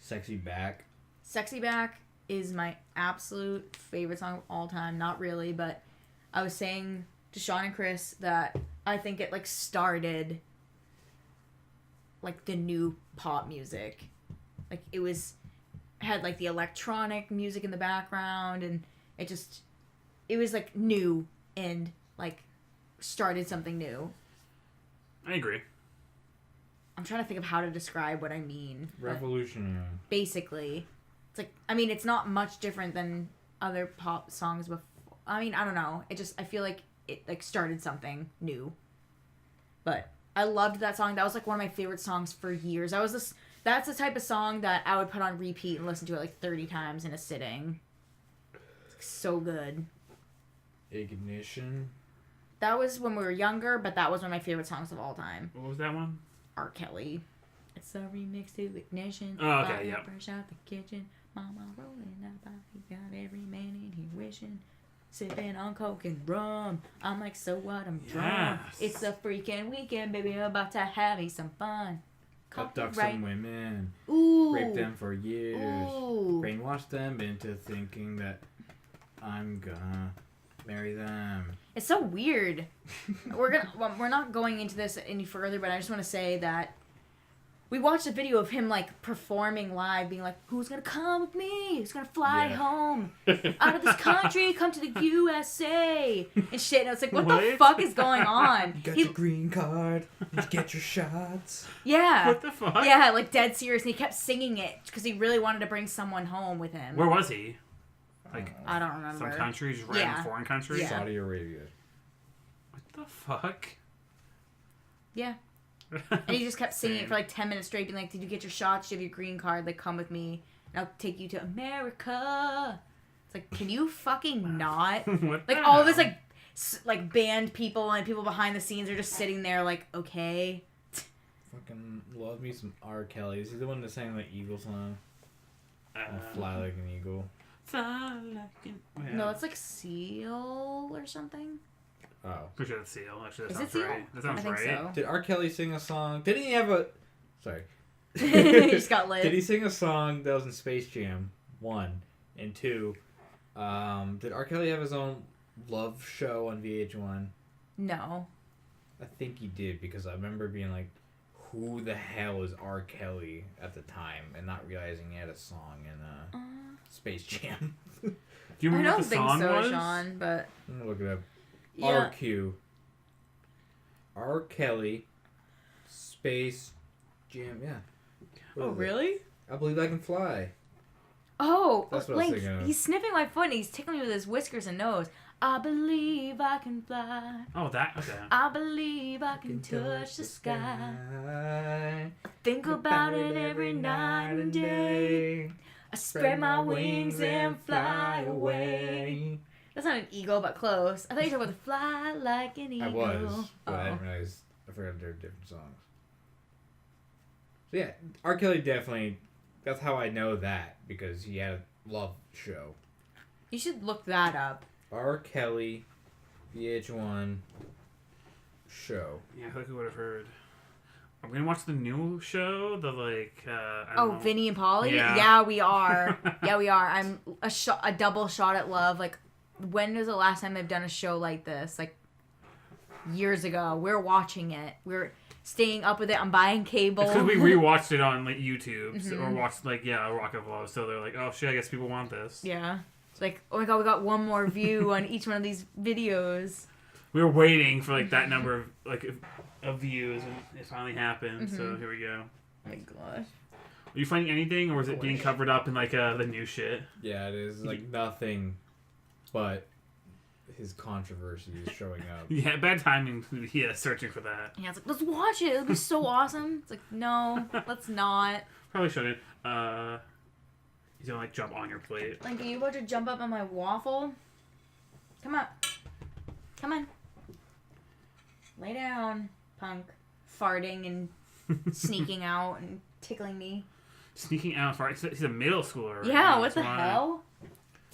Sexy Back. Sexy Back is my absolute favorite song of all time. Not really, but I was saying to Sean and Chris that I think it like started like the new pop music. Like it had like the electronic music in the background and it was like new and like started something new. I agree. I'm trying to think of how to describe what I mean. Revolutionary. Basically, it's like, I mean, it's not much different than other pop songs before. I mean, I don't know. I feel like it like started something new. But I loved that song. That was like one of my favorite songs for years. That's the type of song that I would put on repeat and listen to it like 30 times in a sitting. It's so good. Ignition. That was when we were younger, but that was one of my favorite songs of all time. What was that one? R. Kelly. It's a remix to Ignition. Oh, okay, yeah. Fresh out the kitchen. Mama rolling up. I got every man in here wishing. Sipping on coke and rum. I'm like, so what? I'm drunk. Yes. It's a freaking weekend, baby. I'm about to have me some fun. Abduct some women. Ooh. Rape them for years. Ooh. Brainwash them into thinking that I'm gonna marry them. It's so weird. We're not going into this any further, but I just want to say that we watched a video of him like performing live, being like, "Who's gonna come with me? Who's gonna fly home out of this country? Come to the USA and shit." And I was like, "What the fuck is going on?" You got your green card. You get your shots. Yeah. What the fuck? Yeah, like dead serious, and he kept singing it because he really wanted to bring someone home with him. Where was he? Like I don't remember. some country, just random foreign country. Yeah. Saudi Arabia. What the fuck? Yeah. And he just kept singing it for like 10 minutes straight, being like, "Did you get your shots? Do you have your green card? Like, come with me, and I'll take you to America." It's like, can you fucking not? What Like, the all of his, hell? like, band people and people behind the scenes are just sitting there like, okay. Fucking love me some R. Kelly. Is he the one that sang the Eagle song? I'll fly like an eagle. Fly like an... Yeah. No, it's like Seal or something. Oh. Pretty sure that's Seal. Actually, that Is sounds it Seal? right. That sounds I think right. so. Did R. Kelly sing a song? Didn't he have a... Sorry. He just got lit. Did he sing a song that was in Space Jam? 1. And 2. Did R. Kelly have his own love show on VH1? No. I think he did, because I remember being like, who the hell is R. Kelly at the time, and not realizing he had a song in Space Jam. Do you I remember don't what the think song so, was? Sean, but... I'm gonna look it up. Yeah. RQ. R. Kelly. Space Jam, yeah. What Oh, is it? really? I Believe I Can Fly. Oh, That's what I was Link, thinking of. he's sniffing my foot and he's tickling me with his whiskers and nose. I believe I can fly. Oh, that. Okay. I believe I can touch the sky. Think about it every night and day. I spread my wings and fly away. That's not an eagle, but close. I thought you were talking about the fly like an eagle. I was, but I Oh. didn't realize. I forgot they're different songs. So yeah, R. Kelly definitely. That's how I know that because he had a love show. You should look that up. R. Kelly, VH1 show. Yeah, I feel like we would have heard. Are we gonna watch the new show? The I don't know. Vinny and Polly? Yeah. Yeah, we are. Yeah, we are. I'm a double shot at love. Like, when was the last time they've done a show like this? Like, years ago. We're watching it. We're staying up with it. I'm buying cable. It's because we rewatched it on YouTube Mm-hmm. or watched Rock of Love. So they're like, oh shit, I guess people want this. Yeah. It's like, oh my god, we got one more view on each one of these videos. We were waiting for that number of views, and it finally happened. So Mm-hmm. here we go. Oh my gosh. Are you finding anything, or is it being covered up in the new shit? Yeah, it is nothing, but his controversy is showing up. Yeah, bad timing. Yeah, searching for that. Yeah, it's like, let's watch it. It'll be so awesome. It's like, no, let's not. Probably shouldn't. He's gonna jump on your plate. Like, are you about to jump up on my waffle? Come on. Come on. Lay down, punk. Farting and sneaking out and tickling me. Sneaking out far. He's a middle schooler. Right Yeah, now, what the that's why. hell?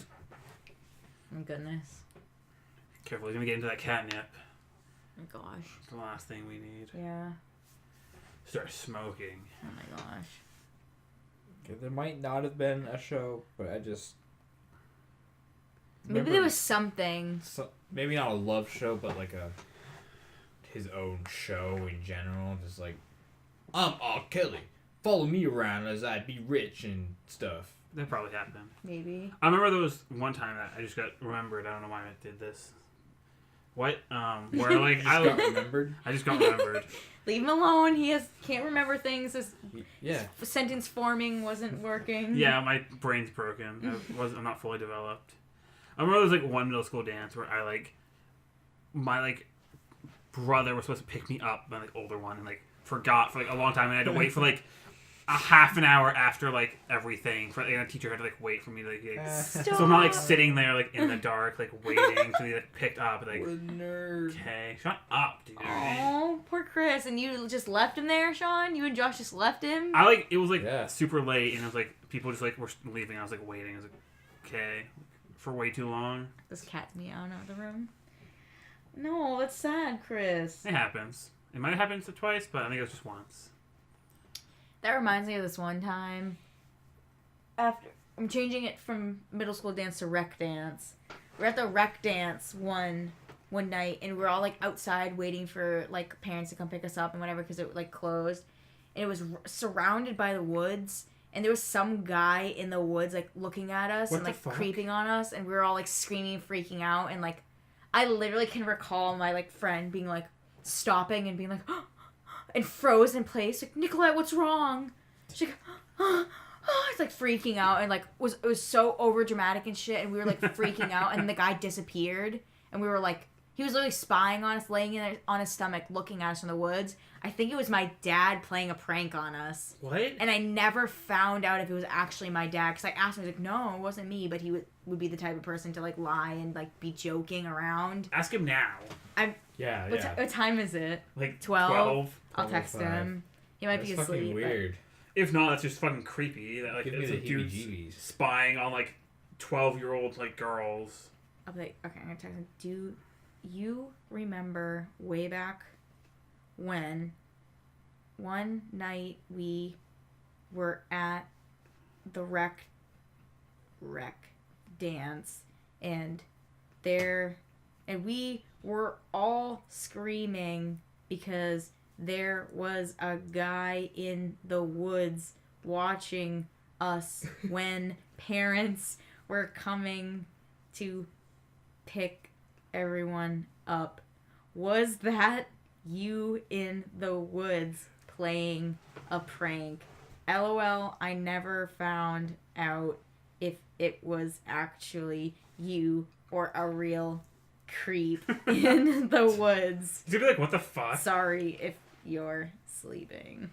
Oh my goodness. Careful, he's gonna get into that catnip. Oh my gosh. It's the last thing we need. Yeah. Start smoking. Oh my gosh. Okay, there might not have been a show, but I just Maybe there was something. maybe not a love show, but his own show in general. Just I'm R. Kelly. Follow me around as I be rich and stuff. That probably happened. Maybe. I remember there was one time that I just got remembered. I don't know why I did this. What? Where You just got remembered. I just got remembered. Leave him alone. He can't remember things. His Yeah. sentence forming wasn't working. Yeah, my brain's broken. I'm not fully developed. I remember there was one middle school dance where my brother was supposed to pick me up, my older one, and forgot for a long time, and I had to wait for a half an hour after everything for a teacher had to wait for me to Stop. so I'm not sitting there in the dark waiting to be picked up What a nerd. okay, shut up, dude. Oh, poor Chris. And you just left him there, Sean? You and Josh just left him? It was Yeah. super late, and it was people just were leaving. I was waiting. I was okay, for way too long. This cat's meowing out of the room. No, that's sad, Chris. It happens. It might have happened twice, but I think it was just once. That reminds me of this one time. After I'm changing it from middle school dance to rec dance. We're at the rec dance one night, and we're all outside waiting for parents to come pick us up and whatever because it closed, and it was surrounded by the woods. And there was some guy in the woods looking at us What and the fuck? creeping on us, and we were all screaming, freaking out, and I literally can recall my friend being stopping and being and froze in place. Nicolette, what's wrong? She's it's freaking out and it was so over dramatic and shit, and we were freaking out, and the guy disappeared, and we were he was literally spying on us, laying on his stomach, looking at us in the woods. I think it was my dad playing a prank on us. What? And I never found out if it was actually my dad, because I asked him, he was no, it wasn't me, but he would be the type of person to lie and be joking around. Ask him now. Yeah. What time is it? 12? 12. I'll text 12:05. him. He might That's be fucking asleep. weird. If not, that's just fucking creepy. That Give me it's the dudes heebie-jeebies. spying on 12-year-old girls. I'll be okay, I'm gonna text him. Do you remember way back when one night we were at the rec dance, and we were all screaming because there was a guy in the woods watching us when parents were coming to pick everyone up. Was that you in the woods playing a prank? LOL, I never found out if it was actually you or a real creep in the woods. He's gonna be what the fuck? Sorry if you're sleeping.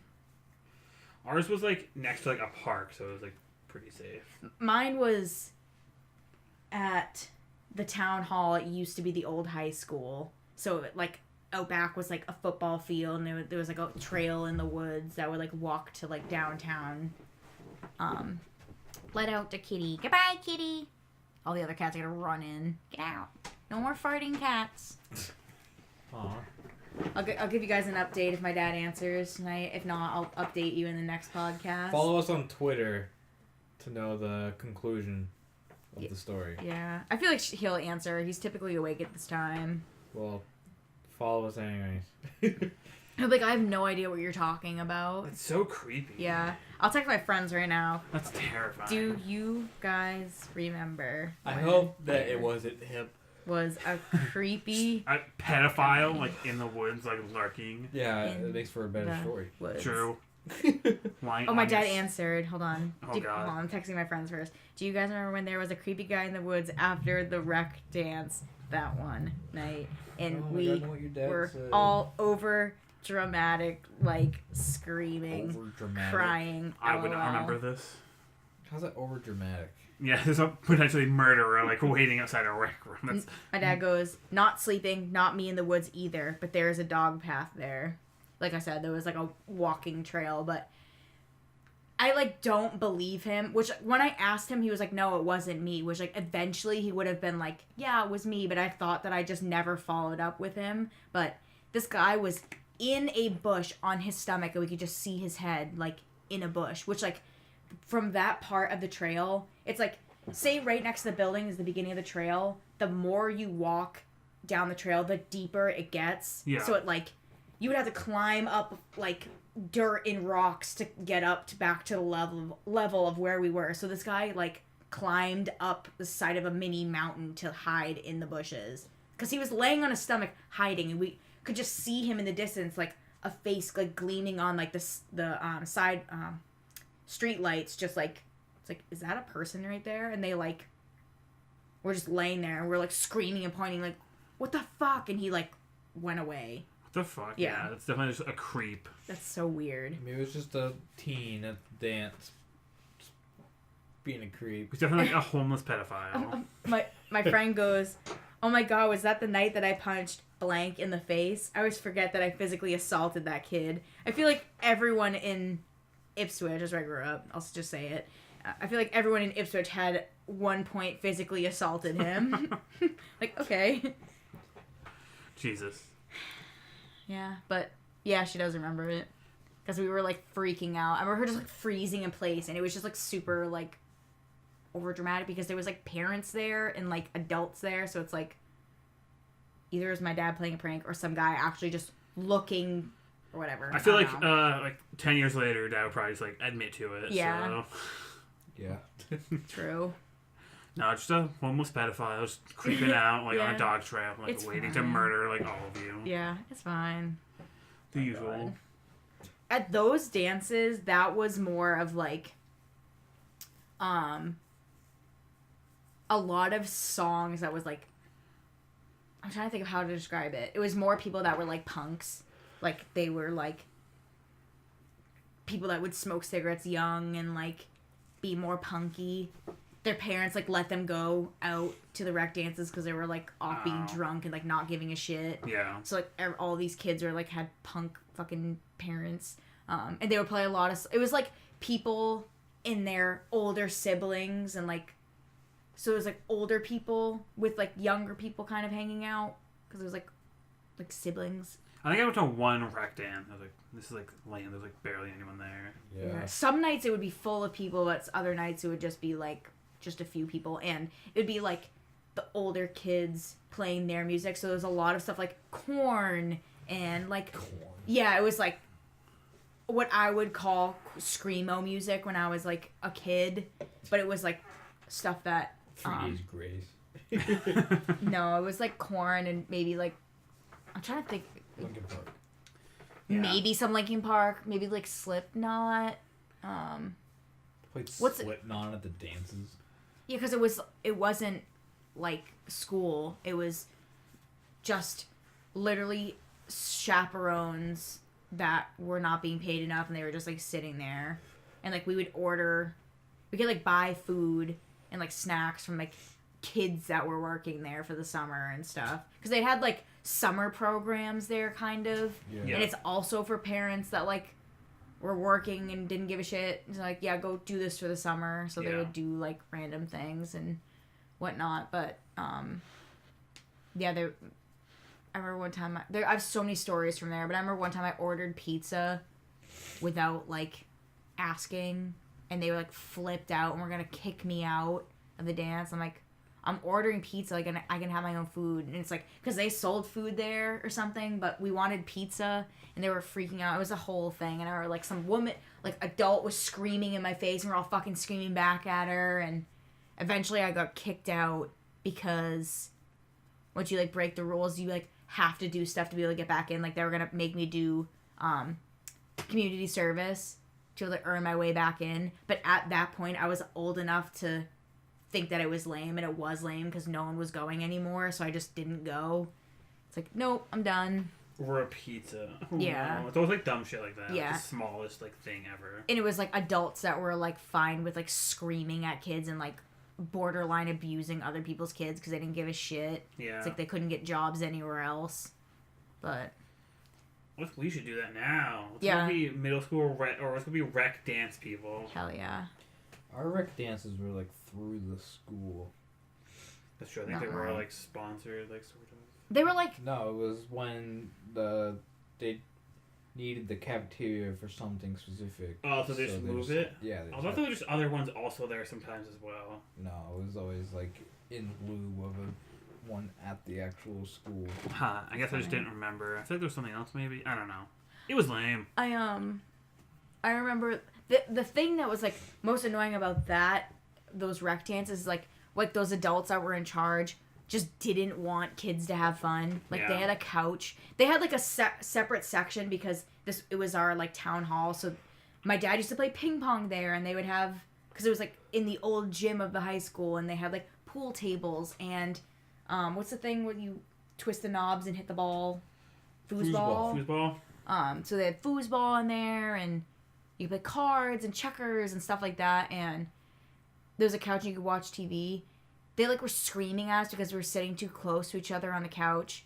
Ours was next to a park, so it was pretty safe. Mine was at the town hall. It used to be the old high school. So, like, out back was, like, a football field, and there was, like, a trail in the woods that would, like, walk to, like, downtown. Let out the kitty. Goodbye, kitty. All the other cats are gonna run in. Get out. No more farting cats. Aw. I'll give you guys an update if my dad answers tonight. If not, I'll update you in the next podcast. Follow us on Twitter to know the conclusion of the story. Yeah. I feel like he'll answer. He's typically awake at this time. Well, follow us anyways. He'll be like, I have no idea what you're talking about. It's so creepy. Yeah. I'll text my friends right now. That's terrifying. Do you guys remember? I when hope that it wasn't him. was a creepy A pedophile, like, in the woods, like, lurking. Yeah, In it makes for a better the story. woods. True. Lying Oh, my on dad your- answered. Hold on. Oh, God. Hold on. I'm texting my friends first. Do you guys remember when there was a creepy guy in the woods after the rec dance that one night? And Oh my we God, know what your dad were said. all over dramatic, like screaming, Over dramatic. crying. I would not LOL. remember this. How's that over dramatic? Yeah, there's a potentially murderer, like, waiting outside a rec room. That's... My dad goes, not sleeping, not me in the woods either, but there is a dog path there. Like I said, there was like a walking trail, but I like don't believe him, which when I asked him, he was like, no, it wasn't me, which like eventually he would have been like, yeah, it was me, but I thought that I just never followed up with him. But this guy was in a bush on his stomach and we could just see his head like in a bush, which like from that part of the trail, it's like, say right next to the building is the beginning of the trail. The more you walk down the trail, the deeper it gets. Yeah. So it like, you would have to climb up like dirt and rocks to get up to back to the level of where we were. So this guy like climbed up the side of a mini mountain to hide in the bushes because he was laying on his stomach hiding, and we could just see him in the distance, like a face like gleaming on like the side street lights, just like it's like, is that a person right there? And they like were just laying there and we're like screaming and pointing like, what the fuck? And he like went away. What the fuck? Yeah. Yeah, that's definitely just a creep. That's so weird. Maybe it was just a teen at the dance. Just being a creep. He's definitely like a homeless pedophile. My friend goes, oh my god, was that the night that I punched blank in the face? I always forget that I physically assaulted that kid. I feel like everyone in Ipswich, that's where I grew up, I'll just say it, I feel like everyone in Ipswich had one point physically assaulted him. Like, okay. Jesus. Yeah, but yeah, she does remember it. Because we were like freaking out. I remember her just like freezing in place, and it was just like super like over dramatic because there was like parents there and like adults there, so it's like either it was my dad playing a prank or some guy actually just looking or whatever. I feel don't know. like 10 years later, Dad would probably just like admit to it. Yeah. So. Yeah. True. No, just a homeless pedophile just creeping out like on Yeah. a dog trail, like It's waiting to fine. murder like all of you. Yeah, it's fine. The usual. At those dances, that was more of like a lot of songs that was like, I'm trying to think of how to describe it. It was more people that were like punks. Like they were like people that would smoke cigarettes young and like be more punky. Their parents like let them go out to the rec dances because they were like off being Oh. drunk and like not giving a shit. Yeah. So like all these kids were like had punk fucking parents, and they would play a lot of. It was like people in their older siblings and like, so it was like older people with like younger people kind of hanging out because it was like siblings. I think I went to one rec dance. I was like, this is like lame. There's like barely anyone there. Yeah. Some nights it would be full of people, but other nights it would just be like just a few people, and it would be like the older kids playing their music. So there's a lot of stuff like Korn and like yeah, it was like what I would call screamo music when I was like a kid, but it was like stuff that 3 Days Grace. no, it was like Korn and maybe like I'm trying to think. Linkin Park. Yeah. Maybe some Linkin Park, maybe like Slipknot. Played What's it- Slipknot at the dances. Yeah, because it wasn't like school. It was just literally chaperones that were not being paid enough, and they were just like sitting there, and like we could like buy food and like snacks from like kids that were working there for the summer and stuff. Because they had, like, summer programs there, kind of. Yeah. And it's also for parents that, like, were working and didn't give a shit. It's like, yeah, go do this for the summer. So they would do, like, random things and whatnot. But, yeah, I remember one time, I have so many stories from there, but I remember one time I ordered pizza without, like, asking, and they were, like, flipped out and were gonna kick me out of the dance. I'm like, I'm ordering pizza, like, and I can have my own food. And it's like, because they sold food there or something, but we wanted pizza, and they were freaking out. It was a whole thing, and I remember, like, some woman, like, adult was screaming in my face, and we're all fucking screaming back at her, and eventually I got kicked out because once you, like, break the rules, you, like, have to do stuff to be able to get back in. Like, they were gonna make me do community service to, like, earn my way back in. But at that point, I was old enough to think that it was lame, and it was lame because no one was going anymore, so I just didn't go. It's like, nope, I'm done. Or a pizza. Oh, Yeah. no. It's always, like, dumb shit like that. Yeah. Like, the smallest, like, thing ever. And it was, like, adults that were, like, fine with, like, screaming at kids and, like, borderline abusing other people's kids because they didn't give a shit. Yeah. It's like they couldn't get jobs anywhere else. But We should do that now. Let's Yeah. be middle school or let's be rec dance people. hell yeah. Our rec dances were like through the school. That's true. I think Not they were mine. like sponsored, like sort of. They were like, No, it was when they needed the cafeteria for something specific. Oh, so they just move just- it? Yeah. I thought there were just other ones also there sometimes as well. No, it was always like in lieu of a one at the actual school. Huh. I guess I just didn't remember. I feel like there was something else maybe. I don't know. It was lame. I remember the thing that was like most annoying about those rec dances is like those adults that were in charge just didn't want kids to have fun. Like they Yeah. had a couch. They had like a separate section because it was our like town hall. So my dad used to play ping pong there, and they would have, because it was like in the old gym of the high school, and they had like pool tables and what's the thing where you twist the knobs and hit the ball? Foosball. Foosball. So they had foosball in there, and you could play cards and checkers and stuff like that. And there was a couch and you could watch TV. They like were screaming at us because we were sitting too close to each other on the couch,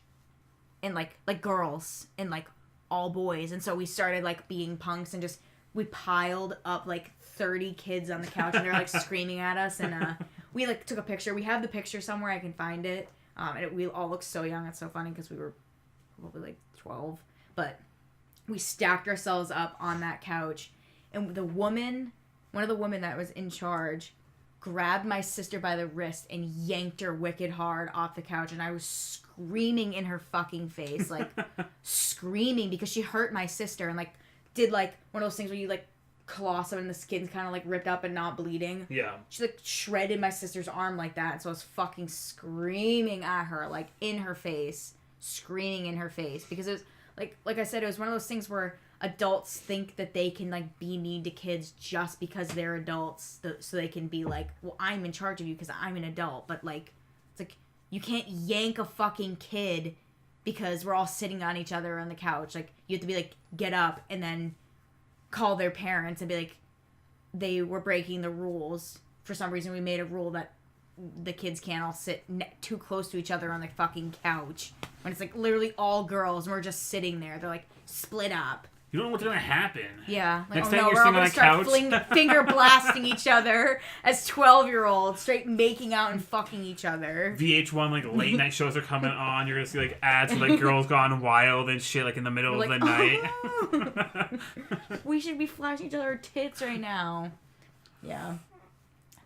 and like girls and like all boys. And so we started like being punks and just we piled up like 30 kids on the couch, and they're like screaming at us. And we like took a picture. We have the picture somewhere. I can find it. And we all look so young. It's so funny because we were probably like 12, but we stacked ourselves up on that couch, and one of the women that was in charge grabbed my sister by the wrist and yanked her wicked hard off the couch, and I was screaming in her fucking face, like screaming because she hurt my sister, and like did like one of those things where you like coloss them and the skin's kind of like ripped up and not bleeding. Yeah. She like shredded my sister's arm like that, so I was fucking screaming at her, like in her face, screaming in her face, because it was like I said, it was one of those things where adults think that they can like be mean to kids just because they're adults, so they can be like, well, I'm in charge of you because I'm an adult. But like, it's like you can't yank a fucking kid because we're all sitting on each other on the couch. Like, you have to be like, get up and then call their parents and be like, they were breaking the rules. For some reason, we made a rule that the kids can't all sit too close to each other on the fucking couch when it's like literally all girls and we're just sitting there. They're like split up. You don't know what's gonna happen. Yeah. Like, Next oh time no, you're we're all sitting on gonna a start couch. finger blasting each other as 12-year-olds, straight making out and fucking each other. VH1 like late night shows are coming on. You're gonna see like ads for like Girls Gone Wild and shit like in the middle We're of like, the night. We should be flashing each other tits right now. Yeah.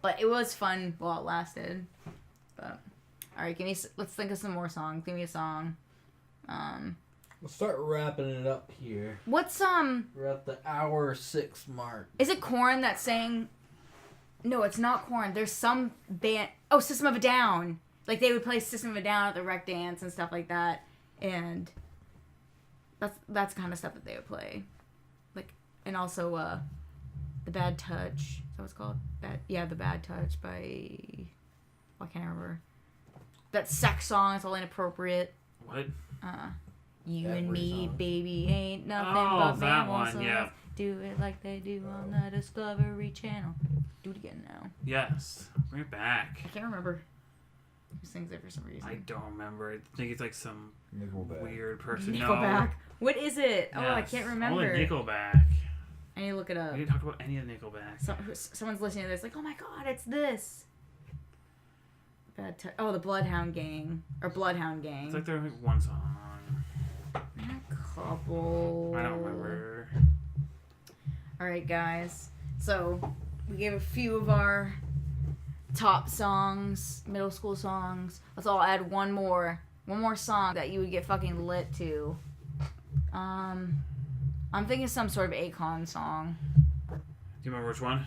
But it was fun while it lasted. But all right, let's think of some more songs. Give me a song. We'll start wrapping it up here. What's We're at the hour 6 mark. Is it Korn that's saying? No, it's not Korn. There's some band. Oh, System of a Down. Like they would play System of a Down at the rec dance and stuff like that, and that's kind of stuff that they would play. Like, and also the Bad Touch. Is that what it's called? The Bad Touch by. Why can't I remember? That sex song is all inappropriate. What? You Every and me, song. baby, ain't nothing Oh, but that mammals. one, yeah. Do it like they do on the Discovery Channel. Do it again now. Yes. Bring it back. I can't remember. Who sings it for some reason? I don't remember. I think it's like some Nickelback. weird person. Nickelback. What is it? Oh, I Yes. can't All remember. the Nickelback. I need to look it up. We didn't talk about any of the Nickelback. Someone's listening to this, like, oh my god, it's this. The Bloodhound Gang or Bloodhound Gang. It's like there's like one song. A couple. I don't remember. All right, guys. So we gave a few of our top songs, middle school songs. Let's all add one more song that you would get fucking lit to. I'm thinking some sort of Akon song. Do you remember which one?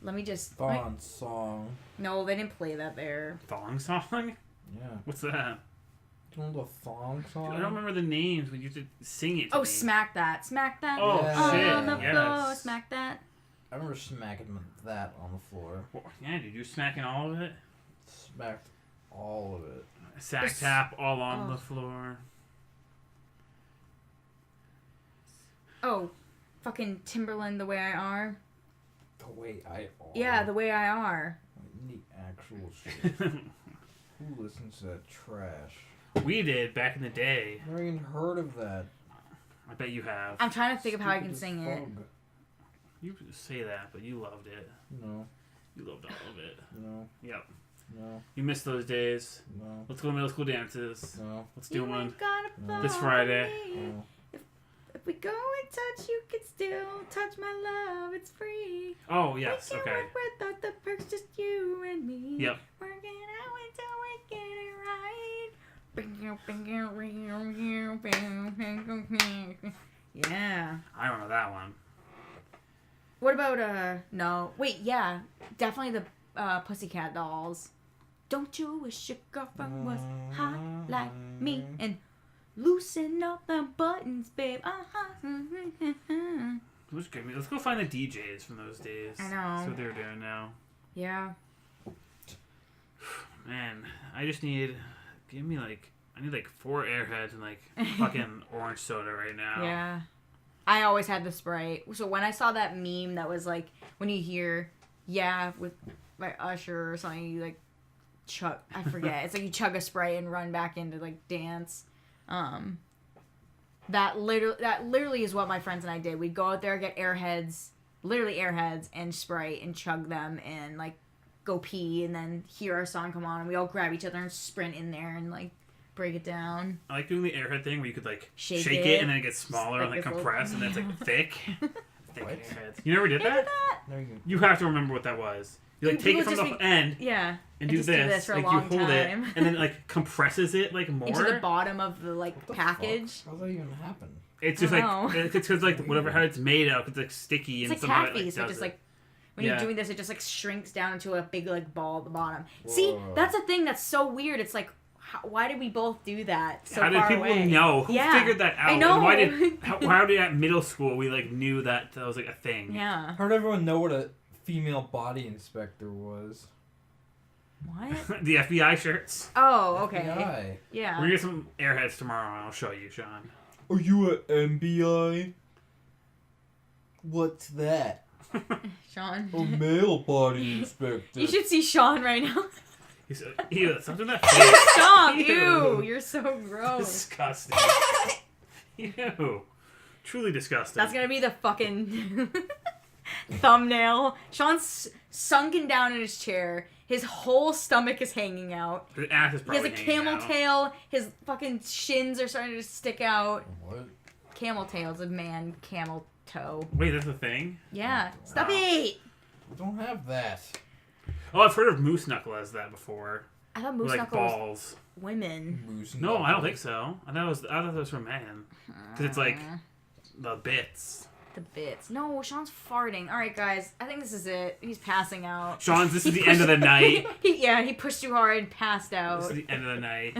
Let me just. Thong song. No, they didn't play that there. Thong song? Yeah. What's that? You know the thong song? I don't remember the names, but you have to sing it to Oh, me. Smack That. Smack That. Oh, Yeah. shit. On the Yes. floor. Smack That. I remember smacking that on the floor. Well, yeah, dude, you smacking all of it? Smacked all of it. Sack It's- tap all on oh. the floor. Oh, fucking Timberland, The Way I Are. The way I are. Yeah, The Way I Are. The actual shit. Who listens to that trash? We did back in the day. Never even heard of that. I bet you have. I'm trying to think of how I Stupid can as sing it. fug. You say that, but you loved it. No, You loved all of it. no, Yep. no, You missed those days. no, Let's go to middle school dances. no, Let's do You one. ain't gotta No. This fall Friday. for me. no. If we go and touch, you can still touch my love. It's free. Oh, yes. We can Okay. work without the perks, just you and me. Yep. Working out until we get it right. Yeah. I remember that one. What about no? Wait, yeah, definitely the Pussycat Dolls. Don't you wish your girlfriend was hot like me and loosen up the buttons, babe? Let's go find the DJs from those days. I know. That's what they're doing now. Yeah. Man, I just need. I need like 4 Airheads and like fucking orange soda right now. Yeah. I always had the Sprite. So when I saw that meme that was like, when you hear, yeah, with by Usher or something, you like chug, I forget. It's like you chug a Sprite and run back into like dance. That literally is what my friends and I did. We'd go out there, get Airheads, literally Airheads and Sprite and chug them and like go pee and then hear our song come on and we all grab each other and sprint in there and like break it down. I like doing the Airhead thing where you could like Shake it it. and then it gets smaller Like and like this little- compress and then it's like thick. Thick What? Airheads. You never did Did that? that? No, you You have to remember what that was. You like take People it from just the end Yeah. and do just this. for a Like long you hold time. it and then it like compresses it like more. Into the bottom of the like What the package. fuck? How's that even happen? It's just I like don't it's because like whatever how it's made of, it's like sticky It's and like somehow taffy, it so it does just it. like when Yeah. you're doing this, it just like shrinks down into a big like ball at the bottom. See, Whoa. that's a thing that's so weird. It's like, why did we both do that so how did far people away? know? Who Yeah. figured that out? I know. And why did how did at middle school we like knew that was like a thing? Yeah. How did everyone know what a female body inspector was? What? The FBI shirts. Oh, okay. FBI. We're Yeah. gonna get some Airheads tomorrow and I'll show you, Sean. Are you a MBI? What's that? Sean. A male body inspector. You should see Sean right now. He's ew, something that face. Stop! Ew. Ew, you're so gross. Disgusting. Ew. Truly disgusting. That's gonna be the fucking thumbnail. Sean's sunken down in his chair. His whole stomach is hanging out. His ass is He probably has a camel hanging out. tail. His fucking shins are starting to stick out. What? Camel tail's a man camel toe. Wait, that's a thing? Yeah. Stop Wow. it! I don't have that. Oh, I've heard of moose knuckle as that before. I thought With, moose like knuckle was balls. women. Moose No, I don't knuckle. think so. I thought it was for men. Because it's like the bits. The bits. No, Sean's farting. Alright, guys. I think this is it. He's passing out. Sean's, this is He the end of the night. he pushed too hard and passed This out. is the end of the night.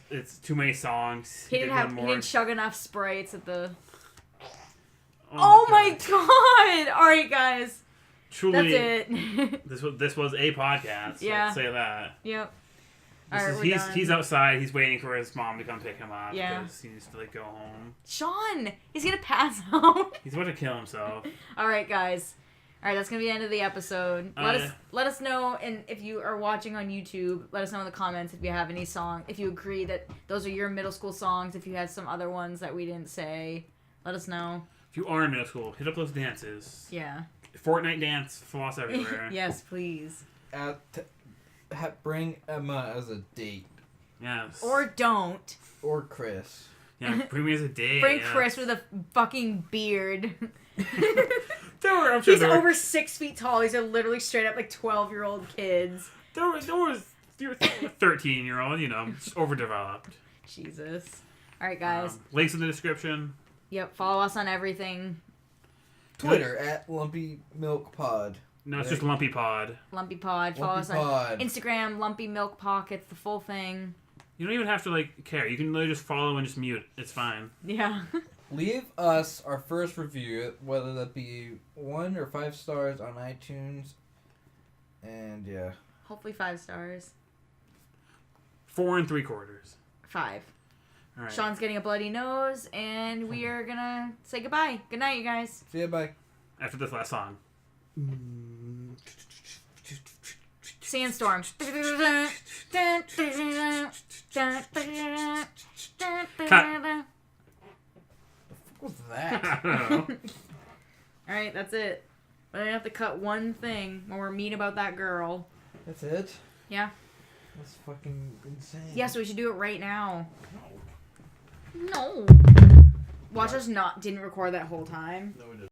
It's too many songs. He did didn't one more. chug enough Sprites at the. Oh Oh my god! Alright, guys. Truly, That's it. this was a podcast. Yeah. Let's say that. Yep. This Alright, is- we're done. he's outside. He's waiting for his mom to come pick him up. Yeah. Because he needs to like go home. Sean! He's gonna pass out. He's about to kill himself. Alright, guys. All right, that's gonna be the end of the episode. Let us know, and if you are watching on YouTube, let us know in the comments if you have any song. If you agree that those are your middle school songs, if you had some other ones that we didn't say, let us know. If you are in middle school, hit up those dances. Yeah. Fortnite dance, floss everywhere. Yes, please. Bring Emma as a date. Yes. Or don't. Or Chris. Yeah, bring me as a date. Bring yeah. Chris with a fucking beard. I'm sure He's over 6 feet tall. These are literally straight up like 12-year-old kids. There was 13-year-old, just overdeveloped. Jesus. All right, guys. Links in the description. Yep, follow us on everything. Twitter at Lumpy Milk Pod. No, it's just Lumpy Pod. Lumpy Pod. Follow us on Instagram, Lumpy Milk Pockets, the full thing. You don't even have to care. You can literally just follow and just mute. It's fine. Yeah. Leave us our first review, whether that be 1 or 5 stars on iTunes. And yeah. Hopefully 5 stars. 4 3/4. 5. All right. Sean's getting a bloody nose, and we are gonna say goodbye. Good night, you guys. See ya, bye. After this last song. Sandstorm. What was that? I don't know. Alright, that's it. We're gonna have to cut one thing when we're mean about that girl. That's it? Yeah. That's fucking insane. Yeah, so we should do it right now. No. Watch us didn't record that whole time. No, it